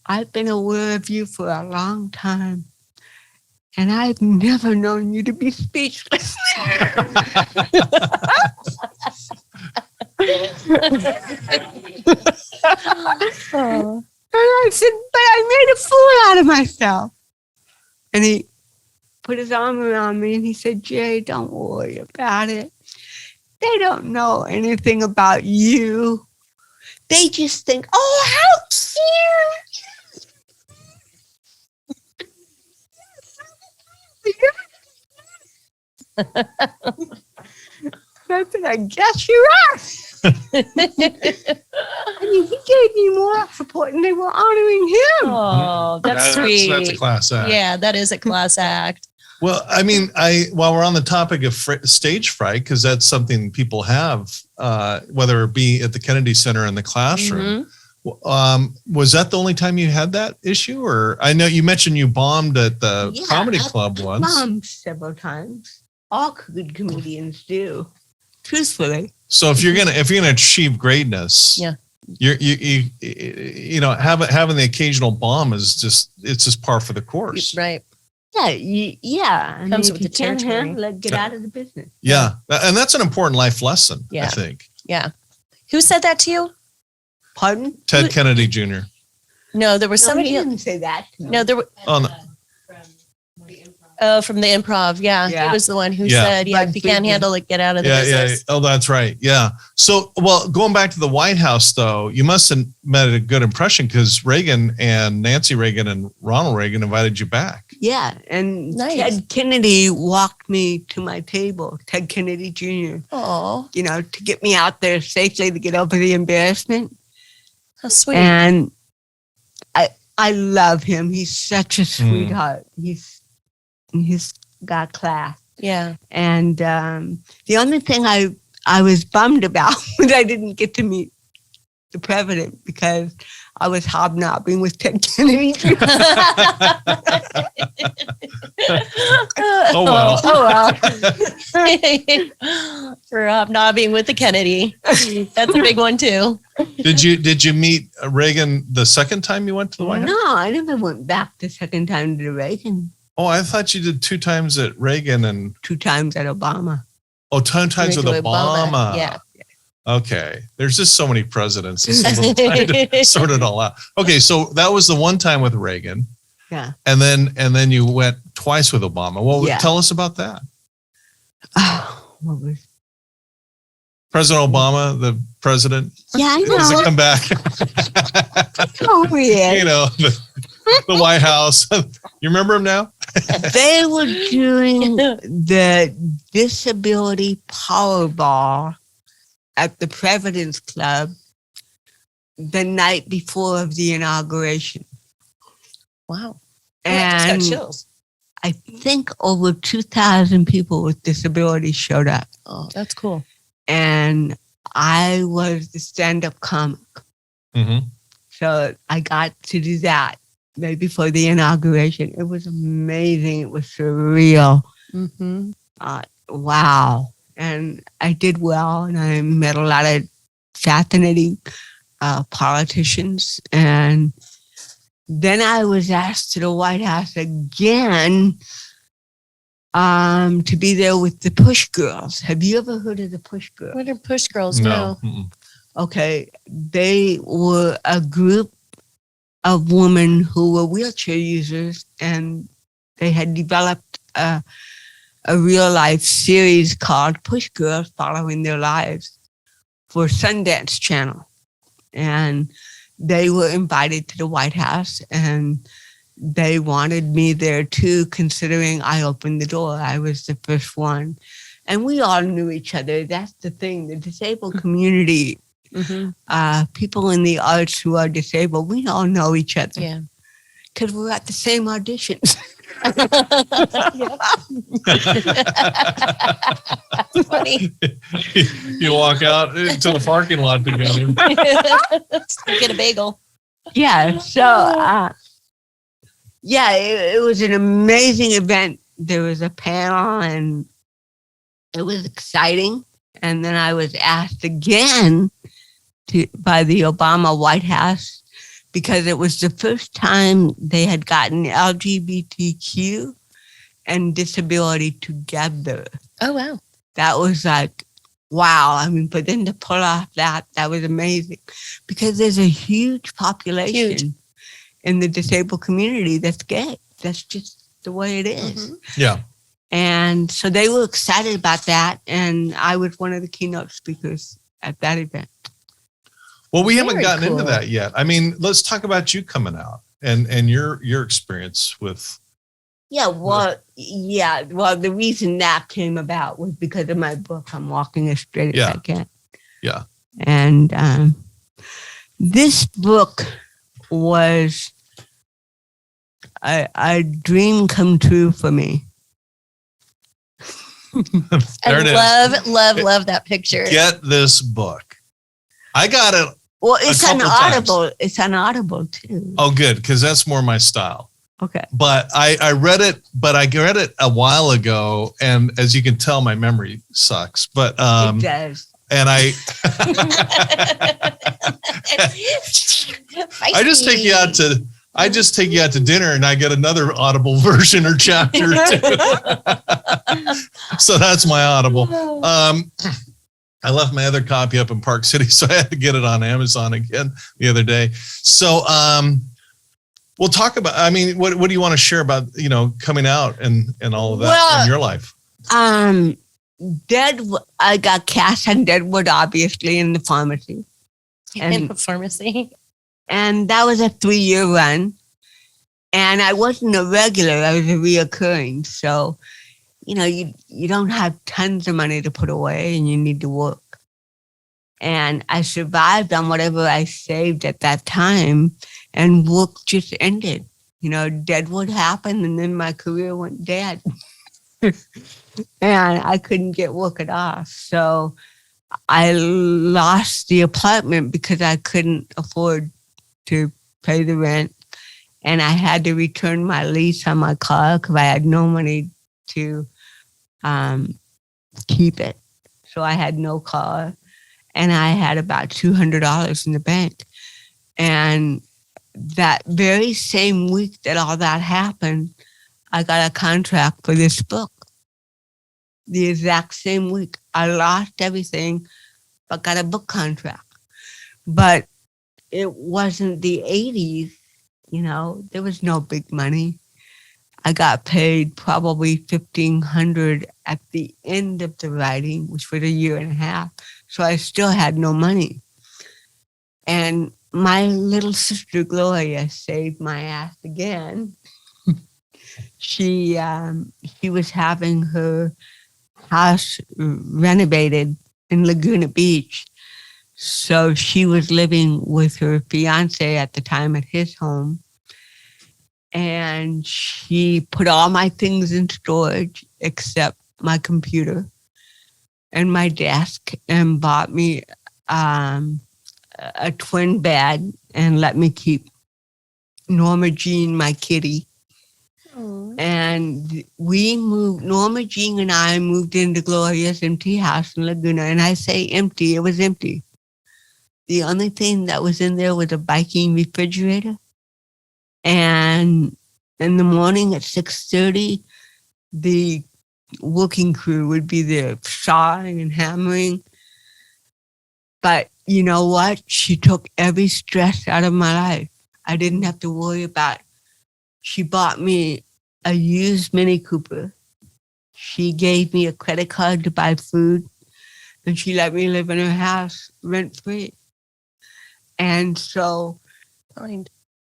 I've been aware of you for a long time. And I've never known you to be speechless." Oh. And I said, "But I made a fool out of myself." And he put his arm around me and he said, "Geri, don't worry about it. They don't know anything about you. They just think, oh, how cute." I said, "I guess you're right." I mean, he gave me more support and they were honoring him. Oh, that's sweet. That's a class act. Yeah, that is a class act. Well, I mean, while we're on the topic of stage fright, because that's something people have, whether it be at the Kennedy Center in the classroom. Was that the only time you had that issue? Or I know you mentioned you bombed at the comedy club once. Bombed several times. All good comedians do, truthfully. So if you're gonna achieve greatness, you know, having the occasional bomb is just par for the course. Right. Yeah. Comes if with you the can't territory. handle it, get out of the business. Yeah. And that's an important life lesson, I think. Yeah. Who said that to you? Pardon? Ted Kennedy Jr. No, there was somebody he who didn't say that. No, there were from the improv. Yeah. It was the one who said, if you can't handle it, get out of the business. Yeah. Oh, that's right. Yeah. So, well, going back to the White House, though, you must have made a good impression because Reagan and Nancy Reagan and Ronald Reagan invited you back. Yeah. And Ted Kennedy walked me to my table, Ted Kennedy Jr. Oh. You know, to get me out there safely to get over the embarrassment. How sweet. And I love him. He's such a sweetheart. He's got class. Yeah. And the only thing I was bummed about was I didn't get to meet the president because I was hobnobbing with Ted Kennedy. Oh, well. For hobnobbing with the Kennedy. That's a big one, too. Did you meet Reagan the second time you went to the White House? No, I never went back the second time to Reagan. Oh, I thought you did 2 times at Reagan and 2 times at Obama. Oh, 2 times with Obama. Yeah. Okay. There's just so many presidents. It's a little trying to sort it all out. Okay, so that was the one time with Reagan. Yeah. And then you went twice with Obama. Well, tell us about that. What was President Obama, the president. Yeah, I know. Does it come back? So weird. You know, the White House. You remember him now? They were doing the Disability Powerball at the President's Club the night before of the inauguration. Wow. And I just got chills. I think over 2,000 people with disabilities showed up. Oh, that's cool. And I was the stand-up comic. Mm-hmm. So I got to do that right before the inauguration. It was amazing. It was surreal. Mm-hmm. Wow. And I did well, and I met a lot of fascinating politicians. And then I was asked to the White House again to be there with the Push Girls. Have you ever heard of the Push Girls? What are Push Girls? No. Okay. They were a group of women who were wheelchair users, and they had developed a real life series called Push Girls, following their lives for Sundance Channel. And they were invited to the White House, and they wanted me there too, considering I opened the door. I was the first one. And we all knew each other. That's the thing. The disabled community, people in the arts who are disabled, we all know each other. Yeah. Because we're at the same auditions. Funny. You walk out into the parking lot together. Get a bagel. Yeah. So Yeah, it was an amazing event. There was a panel and it was exciting. And then I was asked again by the Obama White House because it was the first time they had gotten LGBTQ and disability together. Oh, wow. That was like, wow. I mean, for them to pull off that was amazing because there's a huge population in the disabled community that's gay. That's just the way it is. Mm-hmm. Yeah. And so they were excited about that. And I was one of the keynote speakers at that event. Well, we haven't Very gotten into cool. that yet. I mean, let's talk about you coming out and your experience with. Well, the reason that came about was because of my book, I'm Walking as Straight as I Can. Yeah. And this book was a dream come true for me. There it is. Love that picture. Get this book. I got it. Well, it's a on couple times. Audible. It's on Audible too. Oh, good, because that's more my style. Okay. But I read it, a while ago, and as you can tell, my memory sucks. But It does. and I just take you out to dinner, and I get another Audible version or chapter too. So that's my Audible. I left my other copy up in Park City, so I had to get it on Amazon again the other day. So we'll talk about, I mean, what do you want to share about, coming out and all of that in your life? Deadwood, I got cast on Deadwood, obviously, in the pharmacy. In the pharmacy. And that was a 3-year run. And I wasn't a regular, I was a reoccurring. So, you don't have tons of money to put away and you need to work. And I survived on whatever I saved at that time, and work just ended. Deadwood happened and then my career went dead. And I couldn't get work at all. So I lost the apartment because I couldn't afford to pay the rent. And I had to return my lease on my car because I had no money to keep it. So I had no car, and I had about $200 in the bank. And that very same week that all that happened, I got a contract for this book. The exact same week. I lost everything, but got a book contract. But it wasn't the 80s, there was no big money. I got paid probably $1,500 at the end of the writing, which was a year and a half. So I still had no money. And my little sister Gloria saved my ass again. She was having her house renovated in Laguna Beach. So she was living with her fiance at the time at his home. And she put all my things in storage except my computer and my desk, and bought me a twin bed and let me keep Norma Jean, my kitty. Aww. And we moved, Norma Jean and I moved into Gloria's empty house in Laguna. And I say empty, it was empty. The only thing that was in there was a Viking refrigerator. And in the morning at 6:30, the working crew would be there sawing and hammering. But you know what? She took every stress out of my life. I didn't have to worry about it. She bought me a used Mini Cooper. She gave me a credit card to buy food, and she let me live in her house rent-free. And so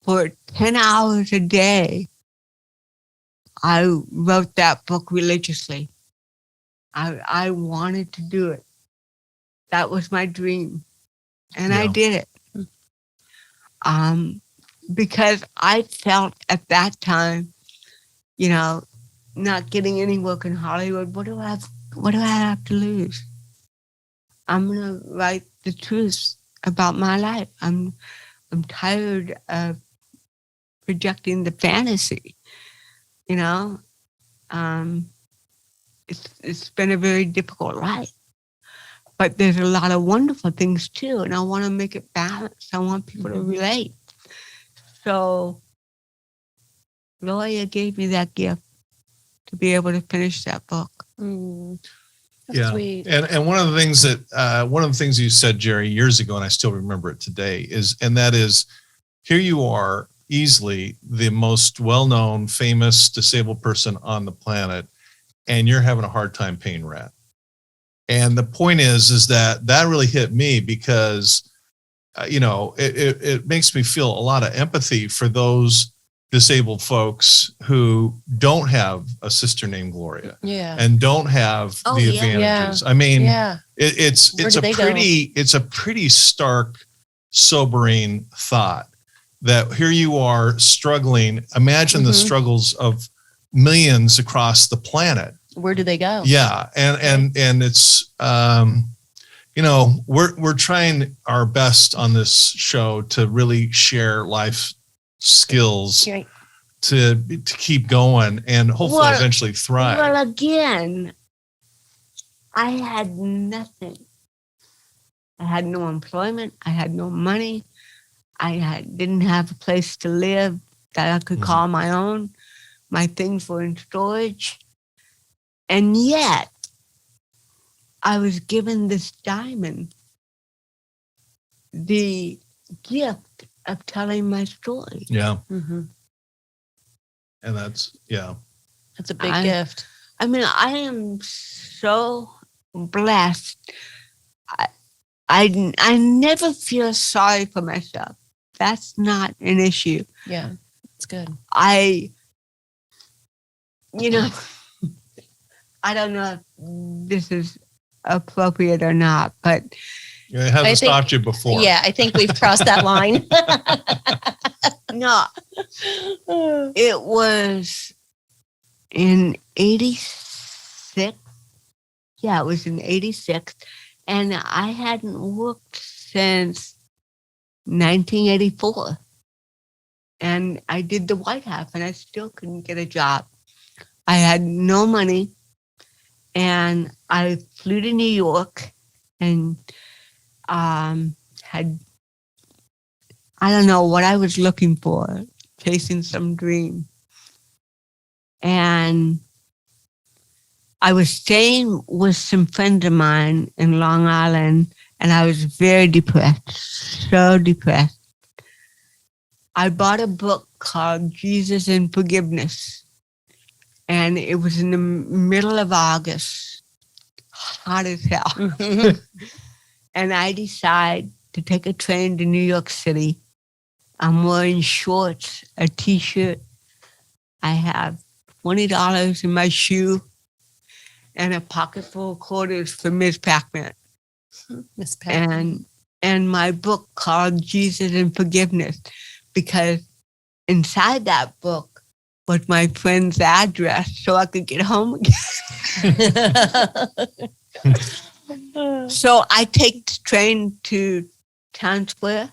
for 10 hours a day, I wrote that book religiously. I wanted to do it. That was my dream. And I did it. Because I felt at that time, not getting any work in Hollywood, what do I have to lose? I'm gonna write the truth about my life. I'm tired of projecting the fantasy, you know. It's been a very difficult life, but there's a lot of wonderful things too, and I want to make it balanced. I want people to relate. So Gloria gave me that gift to be able to finish that book. That's sweet. And one of the things you said, Geri, years ago, and I still remember it today, is here you are, easily the most well-known, famous disabled person on the planet, and you're having a hard time paying rent. And the point is that really hit me because, it makes me feel a lot of empathy for those disabled folks who don't have a sister named Gloria, and don't have the advantages. I mean, it's a pretty stark, sobering thought that here you are struggling. Imagine the struggles of millions across the planet. Where do they go? Yeah, and it's we're trying our best on this show to really share life skills to keep going and hopefully eventually thrive. Well, again, I had nothing. I had no employment. I had no money. Didn't have a place to live that I could call my own. My things were in storage. And yet, I was given this diamond, the gift of telling my story. Yeah. And that's a big gift. I mean, I am so blessed. I never feel sorry for myself. That's not an issue. Yeah, it's good. I don't know if this is appropriate or not, but it hasn't stopped you before. Yeah, I think we've crossed that line. No, it was in 86. Yeah, it was in 86. And I hadn't worked since 1984. And I did the White House and I still couldn't get a job. I had no money. And I flew to New York and had, I don't know what I was looking for, chasing some dream. And I was staying with some friends of mine in Long Island, and I was very depressed, so depressed. I bought a book called Jesus and Forgiveness, and it was in the middle of August, hot as hell. And I decide to take a train to New York City. I'm wearing shorts, a t-shirt. I have $20 in my shoe and a pocket full of quarters for Ms. Pac-Man. Miss Pac-Man. And my book called Jesus and Forgiveness, because inside that book was my friend's address so I could get home again. So I take the train to Times Square.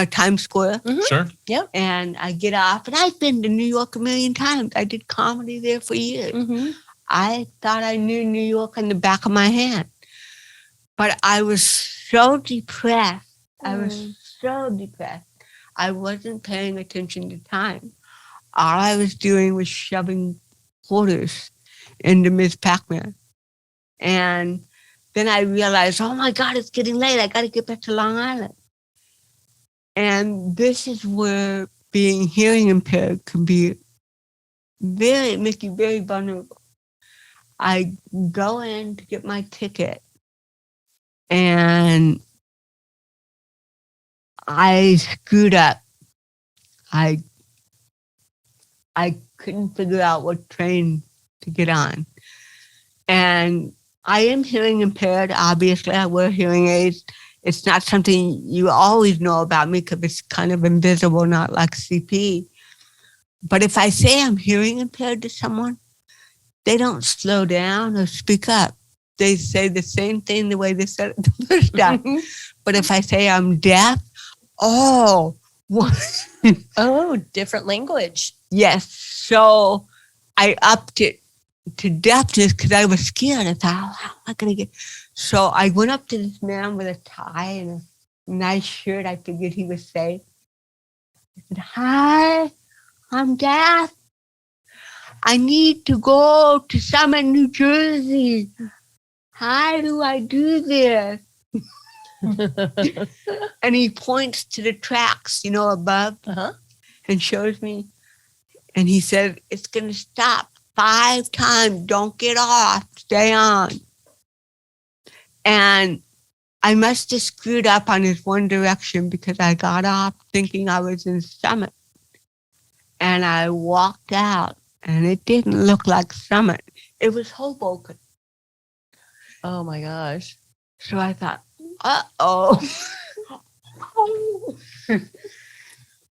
Times Square. Sure. Yeah. And I get off, and I've been to New York a million times. I did comedy there for years. I thought I knew New York on the back of my hand. But I was so depressed. I wasn't paying attention to time. All I was doing was shoving quarters into Ms. Pac-Man. And then I realized, oh my God, it's getting late. I got to get back to Long Island. And this is where being hearing impaired can make you very vulnerable. I go in to get my ticket, and I screwed up. I couldn't figure out what train to get on. And I am hearing impaired, obviously. I wear hearing aids. It's not something you always know about me because it's kind of invisible, not like CP. But if I say I'm hearing impaired to someone, they don't slow down or speak up. They say the same thing the way they said it the first time. But if I say I'm deaf, Oh, different language. Yes. So I upped it to deafness because I was scared. I thought, how am I going to get? So I went up to this man with a tie and a nice shirt. I figured he was safe. I said, hi, I'm deaf. I need to go to Summit, New Jersey. How do I do this? And he points to the tracks, above and shows me. And he said, it's going to stop 5 times. Don't get off. Stay on. And I must have screwed up on his one direction because I got off thinking I was in Summit. And I walked out and it didn't look like Summit. It was Hoboken. Oh my gosh. So I thought, uh-oh.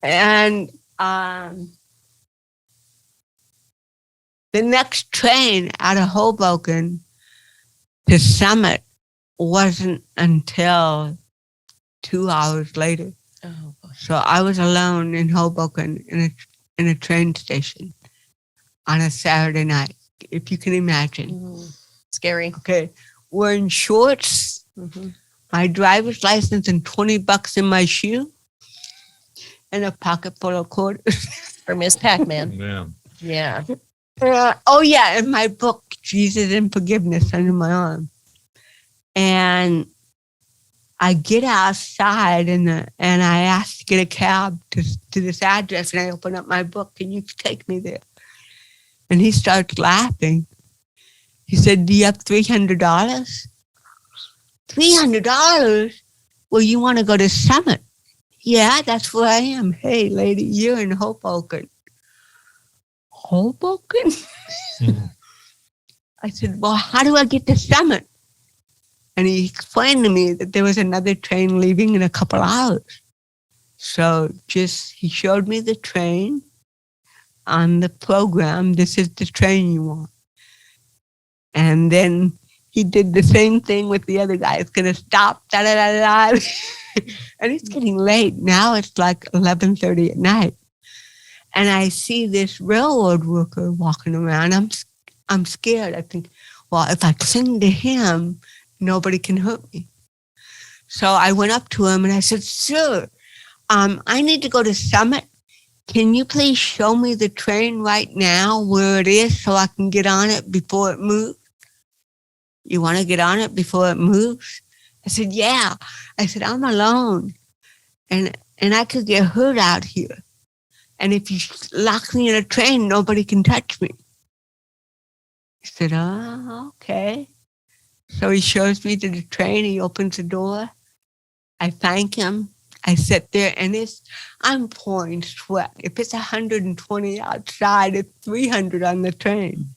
And the next train out of Hoboken to Summit wasn't until 2 hours later. Oh, So I was alone in Hoboken in a train station on a Saturday night, if you can imagine. Scary. Okay, wearing shorts, my driver's license and $20 in my shoe, and a pocket full of quarters. For Miss Pac-Man. Yeah. Yeah. Oh yeah, and my book, Jesus and Forgiveness, under my arm. And I get outside and I asked to get a cab to this address, and I open up my book. Can you take me there? And he starts laughing. He said, do you have $300? $300? Well, you want to go to Summit? Yeah, that's where I am. Hey, lady, you're in Hoboken. Hoboken? I said, well, how do I get to Summit? And he explained to me that there was another train leaving in a couple hours. So he showed me the train on the program. This is the train you want. And then he did the same thing with the other guy. It's going to stop, da-da-da-da. And it's getting late. Now it's like 11:30 at night. And I see this railroad worker walking around. I'm scared. I think, well, if I cling to him, nobody can hurt me. So I went up to him and I said, sir, I need to go to Summit. Can you please show me the train right now where it is so I can get on it before it moves? You want to get on it before it moves? I said, yeah. I said, I'm alone and I could get hurt out here. And if you lock me in a train, nobody can touch me. He said, oh, okay. So he shows me to the train. He opens the door. I thank him. I sit there and I'm pouring sweat. If it's 120 outside, it's 300 on the train.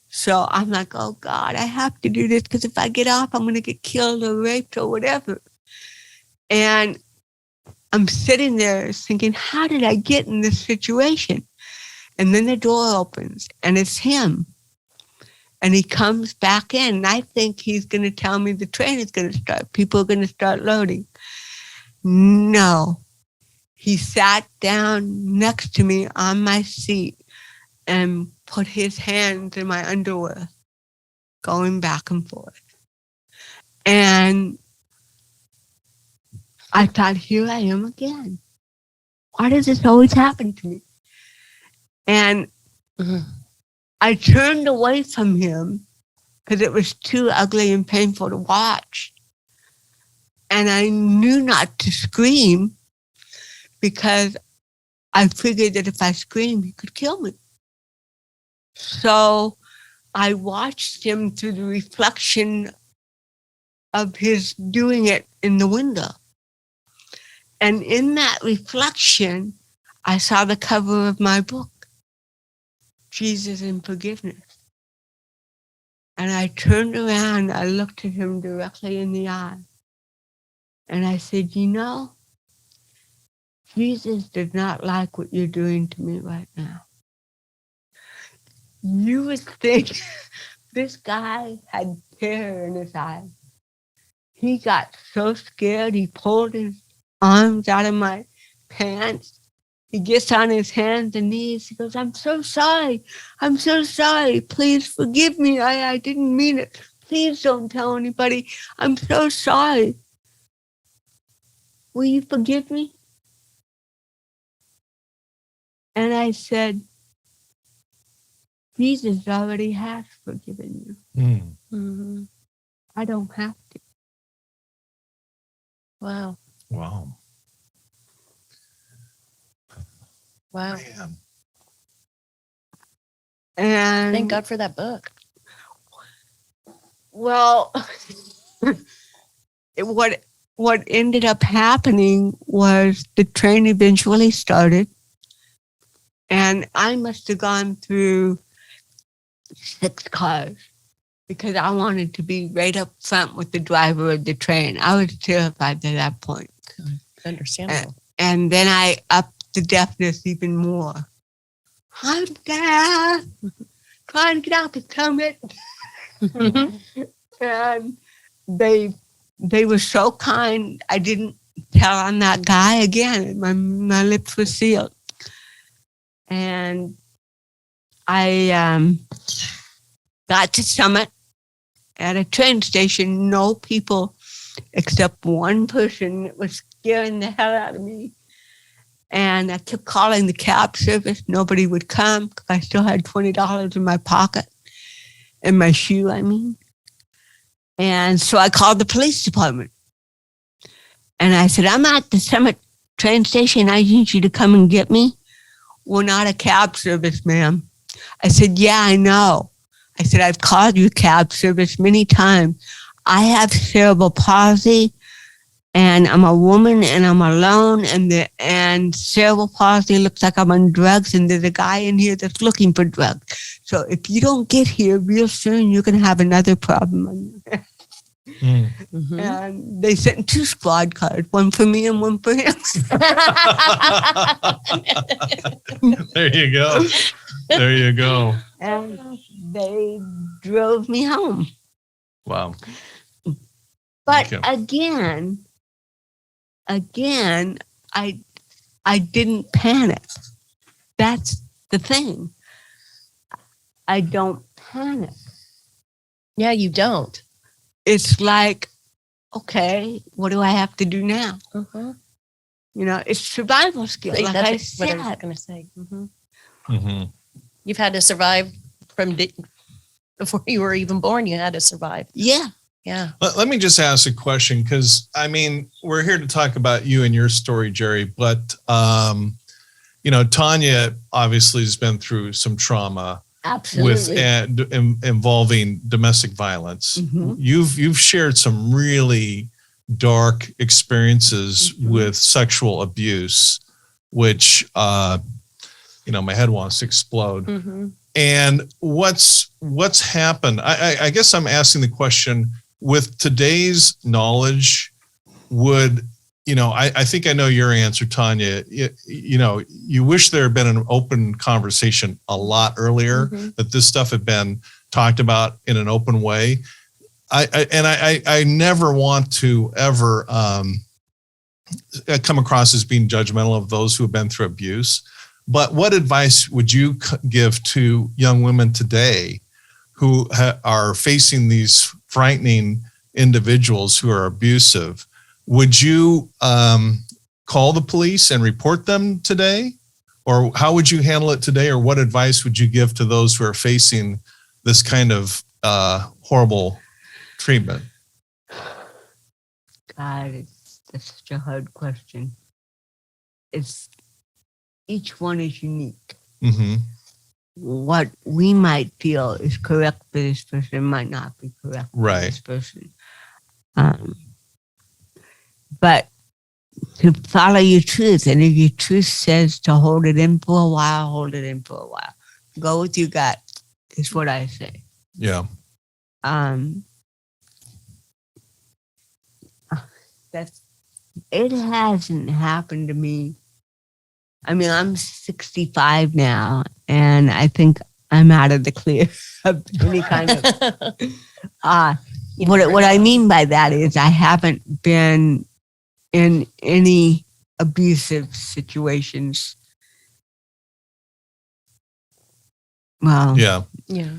So I'm like, oh God, I have to do this because if I get off, I'm going to get killed or raped or whatever. And I'm sitting there thinking, how did I get in this situation? And then the door opens and it's him. And he comes back in. And I think he's going to tell me the train is going to start. People are going to start loading. No. He sat down next to me on my seat and put his hands in my underwear, going back and forth. And I thought, here I am again. Why does this always happen to me? And I turned away from him because it was too ugly and painful to watch. And I knew not to scream because I figured that if I screamed, he could kill me. So I watched him through the reflection of his doing it in the window. And in that reflection, I saw the cover of my book, Jesus and Forgiveness. And I turned around, I looked at him directly in the eye. And I said, you know, Jesus does not like what you're doing to me right now. You would think this guy had terror in his eyes. He got so scared, he pulled his arms out of my pants. He gets on his hands and knees. He goes, I'm so sorry. I'm so sorry. Please forgive me. I didn't mean it. Please don't tell anybody. I'm so sorry. Will you forgive me? And I said, Jesus already has forgiven you. Mm-hmm. I don't have to. Wow. Wow. Wow. Man. And Thank God for that book. well, what ended up happening was the train eventually started, and I must have gone through 6 cars because I wanted to be right up front with the driver of the train. I was terrified at that point. Understandable. And then I upped the deafness even more. I'm deaf. Trying to get out the stomach. And they were so kind. I didn't tell on that guy again. My lips were sealed. And I got to Summit at a train station. No people except one person that was scaring the hell out of me. And I kept calling the cab service. Nobody would come because I still had $20 in my pocket, in my shoe, I mean. And so I called the police department. And I said, I'm at the Summit train station. I need you to come and get me. We're not a cab service, ma'am. I said, yeah, I know. I said, I've called your cab service many times. I have cerebral palsy. And I'm a woman and I'm alone, and cerebral palsy looks like I'm on drugs, and there's a guy in here that's looking for drugs. So if you don't get here real soon, you're going to have another problem on your hands. Mm-hmm. And they sent 2 squad cars, one for me and one for him. There you go. There you go. And they drove me home. Wow. But Okay. again, I didn't panic. That's the thing. I don't panic. Yeah, you don't. It's like, okay, what do I have to do now? Mm-hmm. You know, it's survival skill. Like I That's what I was said. going to say. Mm-hmm. Mm-hmm. You've had to survive before you were even born. You had to survive. Yeah. Yeah. Let me just ask a question, because I mean, we're here to talk about you and your story, Geri, but Tanya obviously has been through some trauma with Absolutely. involving domestic violence. Mhm. You've shared some really dark experiences with sexual abuse, which my head wants to explode. Mm-hmm. And what's happened? I guess I'm asking the question, with today's knowledge, I think I know your answer, Tanya. You wish there had been an open conversation a lot earlier, that this stuff had been talked about in an open way. I never want to ever come across as being judgmental of those who have been through abuse. But what advice would you give to young women today who are facing these frightening individuals who are abusive? Would you call the police and report them today? Or how would you handle it today? Or what advice would you give to those who are facing this kind of horrible treatment? God, that's such a hard question. Each one is unique. Mm-hmm. What we might feel is correct for this person might not be correct for this person. But to follow your truth, and if your truth says to hold it in for a while, hold it in for a while. Go with your gut is what I say. Yeah. It hasn't happened to me. I mean, I'm 65 now, and I think I'm out of the clear of any kind of. What I mean by that is I haven't been in any abusive situations. Well, Yeah. Yeah.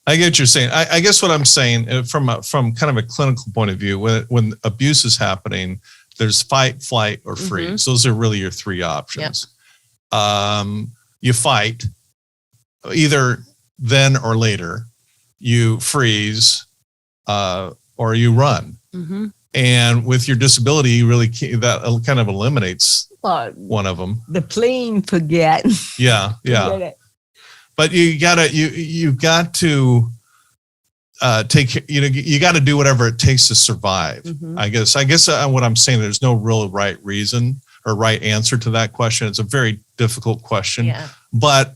I get what you're saying. I guess what I'm saying from kind of a clinical point of view, when abuse is happening, there's fight, flight, or freeze. Those are really your three options. Yep. You fight either then or later. You freeze, or you run. Mm-hmm. And with your disability, you really that kind of eliminates one of them. The plain forget. Yeah. Forget it. But you got to take, you got to do whatever it takes to survive. Mm-hmm. I guess what I'm saying, there's no real right reason or right answer to that question. It's a very difficult question. Yeah. But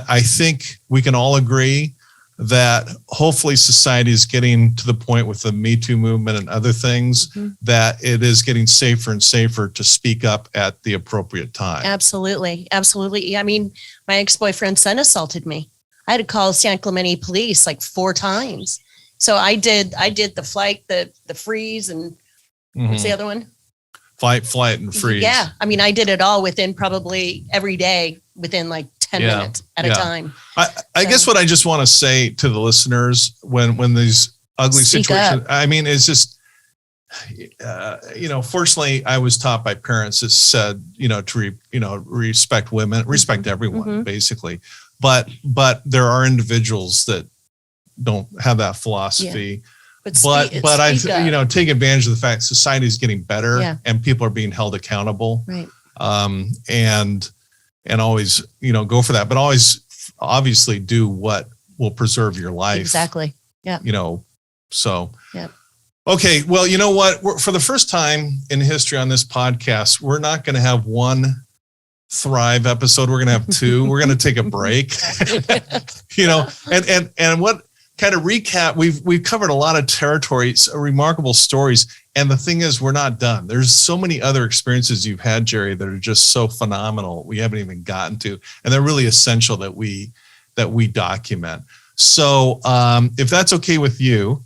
I think we can all agree that hopefully society is getting to the point with the Me Too movement and other things that it is getting safer and safer to speak up at the appropriate time. Absolutely. Absolutely. I mean, my ex-boyfriend's son assaulted me. I had to call San Clemente police like 4 times. So I did the flight, the freeze, and what's the other one? Fight, flight, and freeze. Yeah. I mean, I did it all within probably every day within like 10 minutes at a time. I guess what I just want to say to the listeners when these ugly situations, I mean, it's just, fortunately I was taught by parents that said, to respect women, respect everyone basically. But there are individuals that don't have that philosophy. Yeah. But I take advantage of the fact society is getting better and people are being held accountable. Right. And always, go for that, but always obviously do what will preserve your life. Exactly. Yeah. So. Yeah. Okay. Well, you know what? For the first time in history on this podcast, we're not going to have one Thrive episode. We're going to have 2. We're going to take a break, and what kind of recap, we've covered a lot of territories, remarkable stories. And the thing is, we're not done. There's so many other experiences you've had, Geri, that are just so phenomenal. We haven't even gotten to, and they're really essential that we document. So if that's okay with you,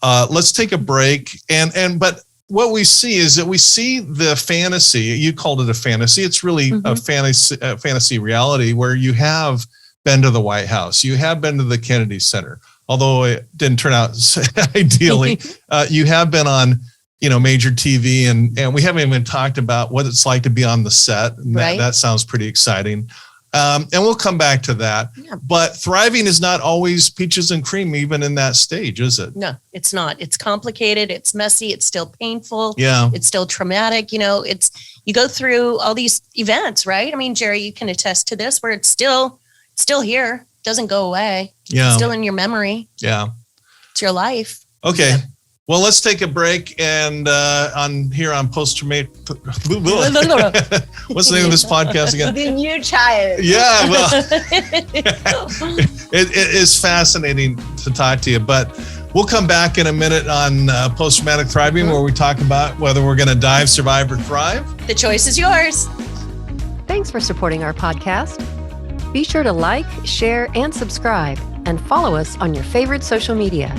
let's take a break. But what we see is that we see the fantasy. You called it a fantasy. It's really a fantasy reality where you have been to the White House, you have been to the Kennedy Center, although it didn't turn out ideally. You have been on major TV, and we haven't even talked about what it's like to be on the set. And that sounds pretty exciting. And we'll come back to that. Yeah. But thriving is not always peaches and cream, even in that stage, is it? No, it's not. It's complicated. It's messy. It's still painful. Yeah. It's still traumatic. You go through all these events, right? I mean, Geri, you can attest to this, where it's still here. It doesn't go away. Yeah. It's still in your memory. Yeah. It's your life. Okay. Well, let's take a break, and on post-traumatic. What's the name of this podcast again? The new child. Yeah, well, it is fascinating to talk to you, but we'll come back in a minute on post-traumatic thriving, where we talk about whether we're going to dive, survive, or thrive. The choice is yours. Thanks for supporting our podcast. Be sure to like, share, and subscribe, and follow us on your favorite social media.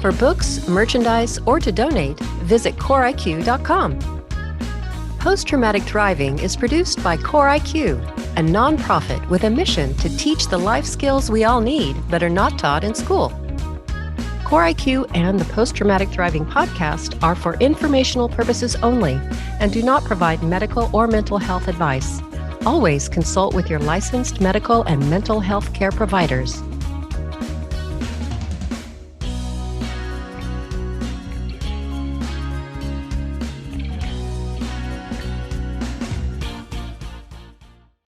For books, merchandise, or to donate, visit CoreIQ.com. Post-Traumatic Thriving is produced by CoreIQ, a nonprofit with a mission to teach the life skills we all need but are not taught in school. CoreIQ and the Post-Traumatic Thriving podcast are for informational purposes only and do not provide medical or mental health advice. Always consult with your licensed medical and mental health care providers.